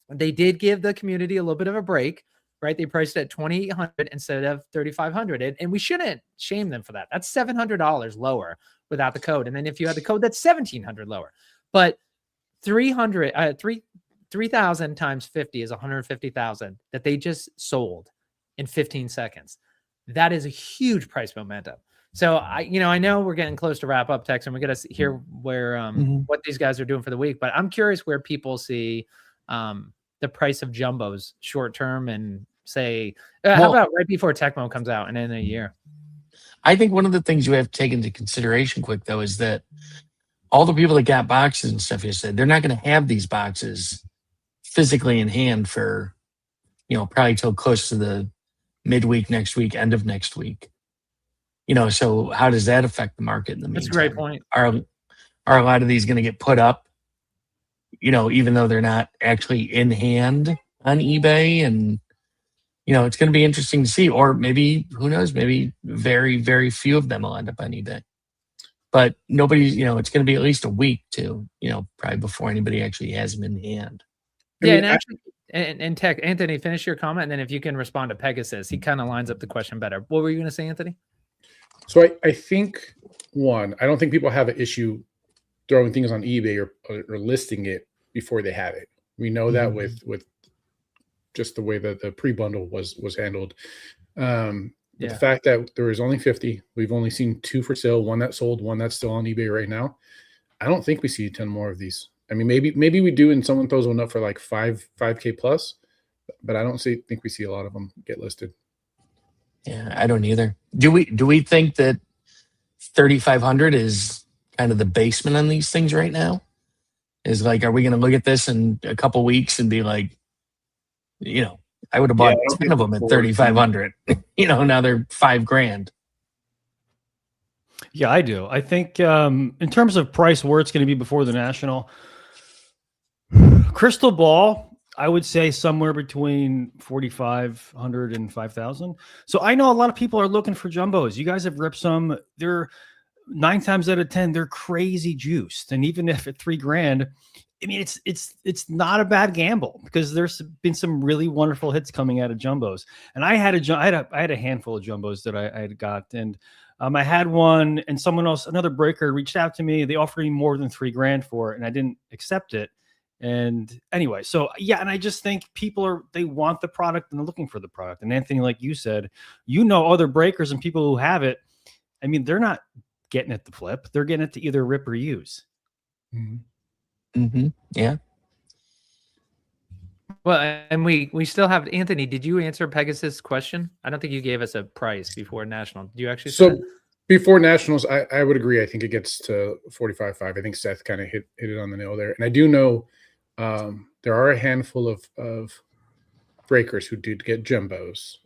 They did give the community a little bit of a break, right? They priced it at $2,800 instead of $3,500, and we shouldn't shame them for that. That's $700 lower without the code, and then if you had the code, that's $1,700 lower. But 3,000 times 50 is 150,000 that they just sold in 15 seconds. That is a huge price momentum. So I know we're getting close to wrap up, Tex, and we're going to hear where what these guys are doing for the week. But I'm curious where people see the price of jumbos short term, and say, how about right before Tecmo comes out and in a year? I think one of the things you have to take into consideration quick, though, is that all the people that got boxes and stuff, you said, they're not going to have these boxes physically in hand for, probably till close to the midweek next week, end of next week. So how does that affect the market in the meantime? That's a great point. Are a lot of these going to get put up, even though they're not actually in hand on eBay? And, it's going to be interesting to see. Or maybe, who knows, maybe very, very few of them will end up on eBay. But nobody's, it's going to be at least a week too, probably before anybody actually has them in hand. And actually, and Tech, Anthony, finish your comment. And then if you can respond to Pegasus, he kind of lines up the question better. What were you going to say, Anthony? So I think, I don't think people have an issue throwing things on eBay or listing it before they have it. We know that with just the way that the pre-bundle was handled. The fact that there was only 50, we've only seen 2 for sale, one that sold, one that's still on eBay right now. I don't think we see 10 more of these. I mean, maybe we do, and someone throws one up for like 5K plus, but I don't think we see a lot of them get listed. Yeah, I don't either. Do we think that 3,500 is kind of the basement on these things right now? Is like, are we going to look at this in a couple weeks and be like, I would have bought 10 of them at 3,500. Now they're $5,000. Yeah, I do. I think in terms of price, where it's going to be before the National, crystal ball, I would say somewhere between 4,500 and 5,000. So I know a lot of people are looking for jumbos. You guys have ripped some. They're 9 times out of 10, they're crazy juiced. And even if at $3,000, I mean, it's not a bad gamble because there's been some really wonderful hits coming out of jumbos. And I had a handful of jumbos that I had got, and I had one, and someone else, another breaker, reached out to me. They offered me more than $3,000 for it, and I didn't accept it. And anyway, so yeah, and I just think they want the product and they're looking for the product. And Anthony, like you said, other breakers and people who have it. I mean, they're not getting it to flip; they're getting it to either rip or use. Yeah. Well, and we still have Anthony. Did you answer Pegasus' question? I don't think you gave us a price before National. Did you actually? So before Nationals, I would agree. I think it gets to 45.5. I think Seth kind of hit it on the nail there. And I do know there are a handful of breakers who did get jumbos.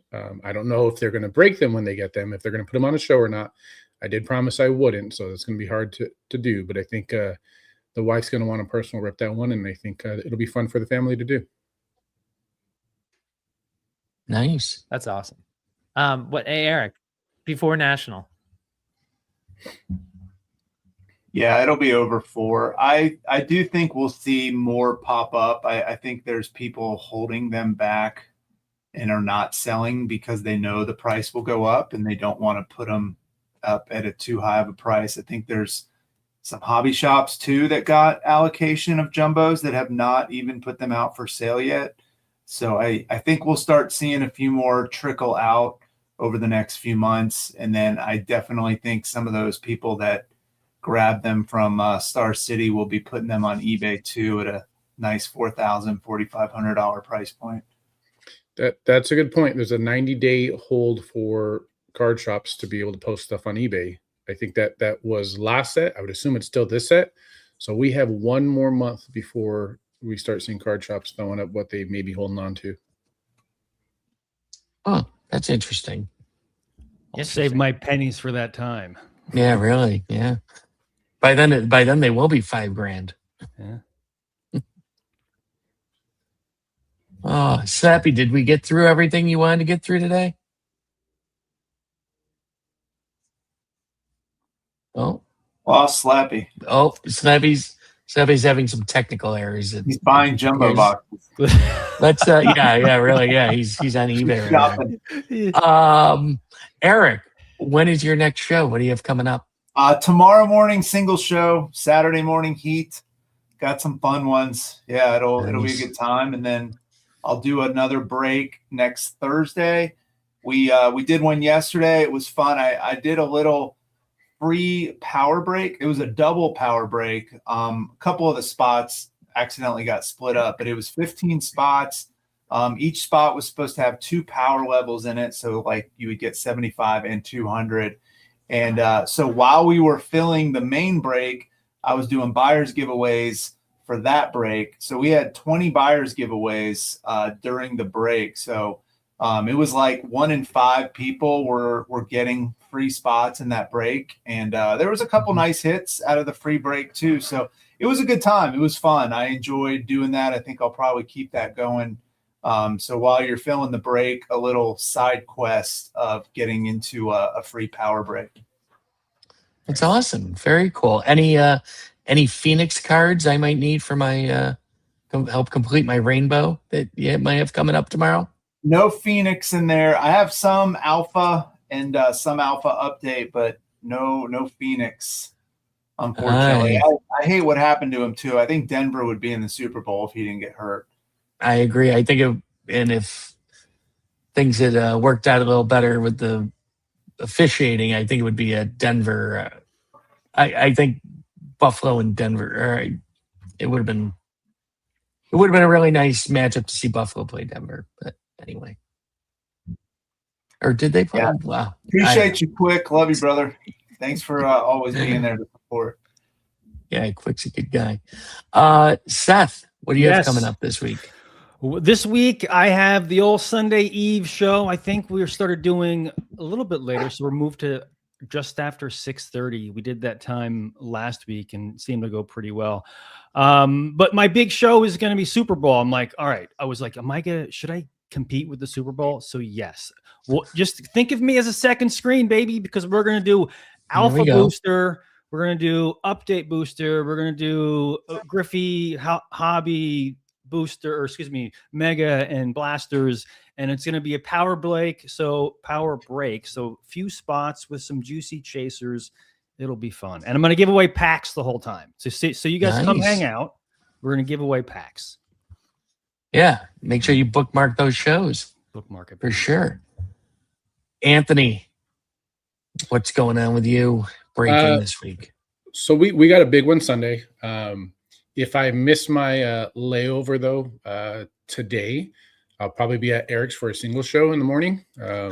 I don't know if they're going to break them when they get them, if they're going to put them on a show or not. I did promise I wouldn't, so it's going to be hard to do. But I think the wife's going to want a personal rip that one, and I think it'll be fun for the family to do. Nice. That's awesome. Hey, Eric, before National. Yeah, it'll be over 4. I do think we'll see more pop up. I think there's people holding them back and are not selling because they know the price will go up and they don't want to put them up at a too high of a price. I think there's some hobby shops too that got allocation of jumbos that have not even put them out for sale yet. So I think we'll start seeing a few more trickle out over the next few months. And then I definitely think some of those people that grab them from Star City will be putting them on eBay too at a nice $4,000, $4,500 price point. That's a good point. There's a 90-day hold for card shops to be able to post stuff on eBay. I think that was last set. I would assume it's still this set. So we have one more month before we start seeing card shops throwing up what they may be holding on to. Oh, that's interesting. I'll save my pennies for that time. Yeah, really. Yeah. By then they will be $5,000. Yeah. Oh, Slappy, did we get through everything you wanted to get through today? Oh. Well, Slappy. Oh, Slappy's having some technical errors. He's buying jumbo boxes. Let's yeah, really. Yeah, he's on eBay right now. Eric, when is your next show? What do you have coming up? Tomorrow morning single show, Saturday morning heat. Got some fun ones. Yeah, it'll be a good time. And then I'll do another break next Thursday. We did one yesterday. It was fun. I did a little free power break. It was a double power break. A couple of the spots accidentally got split up, but it was 15 spots. Each spot was supposed to have 2 power levels in it. So like you would get 75 and 200. And so while we were filling the main break, I was doing buyers giveaways for that break. So we had 20 buyers giveaways during the break. So It was like 1 in 5 people were getting free spots in that break. And there was a couple nice hits out of the free break too. So it was a good time. It was fun. I enjoyed doing that. I think I'll probably keep that going. So while you're filling the break, a little side quest of getting into a free power break. That's awesome. Very cool. Any Phoenix cards I might need for my help complete my rainbow that you might have coming up tomorrow? No Phoenix in there. I have some alpha and some alpha update, but no Phoenix. Unfortunately, I hate what happened to him too. I think Denver would be in the Super Bowl if he didn't get hurt. I agree. I think if things had worked out a little better with the officiating, I think it would be a Denver. I think Buffalo and Denver. It would have been a really nice matchup to see Buffalo play Denver. But anyway, or did they play? Yeah. Wow. Appreciate you, Quick. Love you, brother. Thanks for always being there to support. Yeah, Quick's a good guy. Seth, what do you have coming up this week? This week, I have the old Sunday Eve show. I think we started doing a little bit later, so we're moved to just after 6:30. We did that time last week and seemed to go pretty well. But my big show is going to be Super Bowl. I'm like, all right. I was like, should I compete with the Super Bowl? So yes. Well, just think of me as a second screen, baby, because we're going to do Alpha Booster. We're going to do Update Booster. We're going to do Griffey Hobby Booster, or excuse me, Mega and Blasters. And it's going to be a power break. So few spots with some juicy chasers. It'll be fun. And I'm going to give away packs the whole time. So you guys come hang out. We're going to give away packs. Yeah. Make sure you bookmark those shows. Bookmark it. For sure. Anthony, what's going on with you breaking this week? So we got a big one Sunday. If I miss my layover though, today, I'll probably be at Eric's for a single show in the morning. My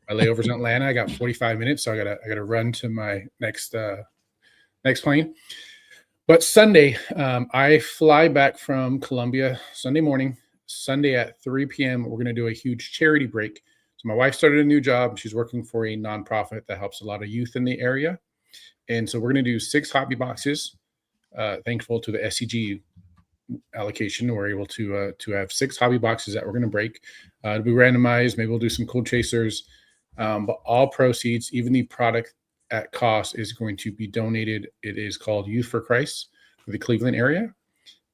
layover's in Atlanta. I got 45 minutes, so I gotta run to my next plane. But Sunday, I fly back from Columbia Sunday morning. Sunday at 3 p.m., we're gonna do a huge charity break. So my wife started a new job. She's working for a nonprofit that helps a lot of youth in the area. And so we're going to do 6 hobby boxes. Thankful to the SCG allocation, we're able to have 6 hobby boxes that we're going to break. It'll be randomized. Maybe we'll do some cool chasers. But all proceeds, even the product at cost, is going to be donated. It is called Youth for Christ for the Cleveland area.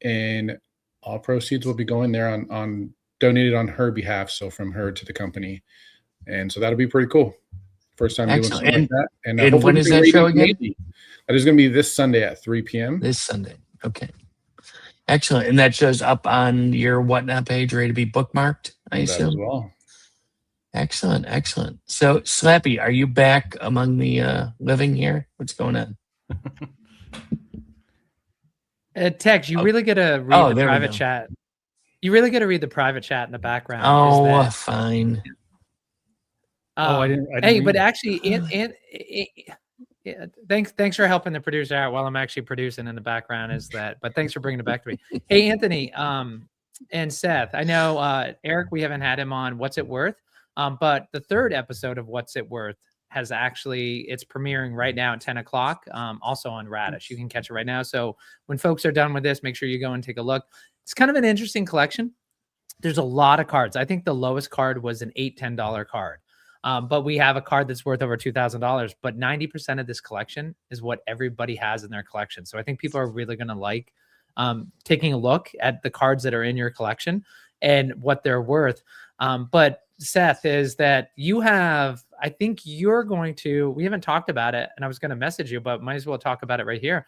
And all proceeds will be going there on donated on her behalf. So from her to the company. And so that'll be pretty cool. First time doing something like that. And when is that show again? That is going to be this Sunday at 3 p.m. This Sunday. Okay. Excellent. And that shows up on your Whatnot page, ready to be bookmarked, I assume? As well. Excellent. Excellent. So, Slappy, are you back among the living here? What's going on? Tex, you really got to read the private chat. You really got to read the private chat in the background. Oh, fine. I didn't hey, read but it. actually, yeah, thanks for helping the producer out while I'm actually producing in the background. But thanks for bringing it back to me. Hey, Anthony, and Seth, I know Eric, we haven't had him on What's It Worth, but the 3rd episode of What's It Worth it's premiering right now at 10 o'clock, also on Radish. You can catch it right now. So when folks are done with this, make sure you go and take a look. It's kind of an interesting collection. There's a lot of cards. I think the lowest card was an $10 card. But we have a card that's worth over $2,000. But 90% of this collection is what everybody has in their collection. So I think people are really going to like taking a look at the cards that are in your collection and what they're worth. But Seth, is that you have, I think you're going to, we haven't talked about it, and I was going to message you, but might as well talk about it right here.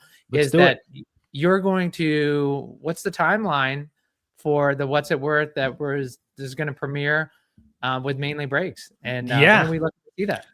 You're going to, what's the timeline for the What's It Worth that is going to premiere with Mainly Breaks? And when we look to see that.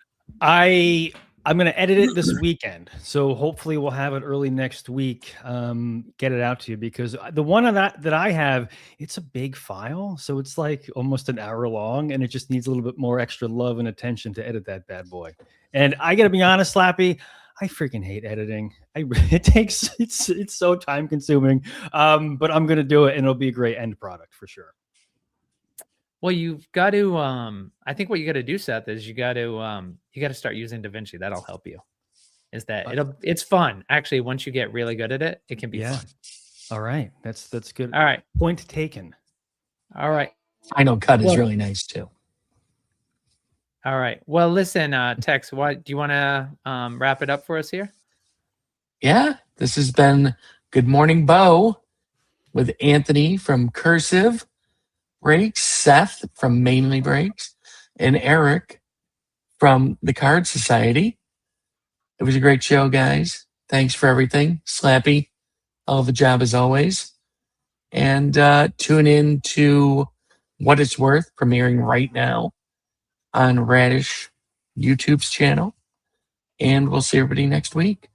I'm going to edit it this weekend. So hopefully we'll have it early next week. Get it out to you, because the one of that I have, it's a big file. So it's like almost an hour long, and it just needs a little bit more extra love and attention to edit that bad boy. And I got to be honest, Slappy, I freaking hate editing. It's so time consuming. But I'm going to do it, and it'll be a great end product for sure. Well, you've got to. I think what you got to do, Seth, is you got to start using DaVinci. That'll help you. Is that it's fun actually. Once you get really good at it, it can be fun. All right, that's good. All right, point taken. All right, Final cut is really nice too. All right. Well, listen, Tex, what do you want to wrap it up for us here? Yeah, this has been Good Morning Bo with Anthony from Cursive Breaks, Seth from Mainly Breaks, and Eric from the Card Society. It was a great show, guys. Thanks for everything. Slappy, hell of a job as always. And tune in to What It's Worth, premiering right now on Radish YouTube's channel. And we'll see everybody next week.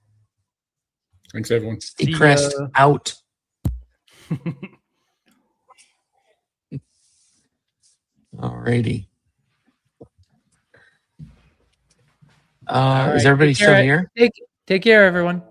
Thanks, everyone. Stay Crest out. Alrighty. All right, Is everybody take care, still here? Take care, everyone.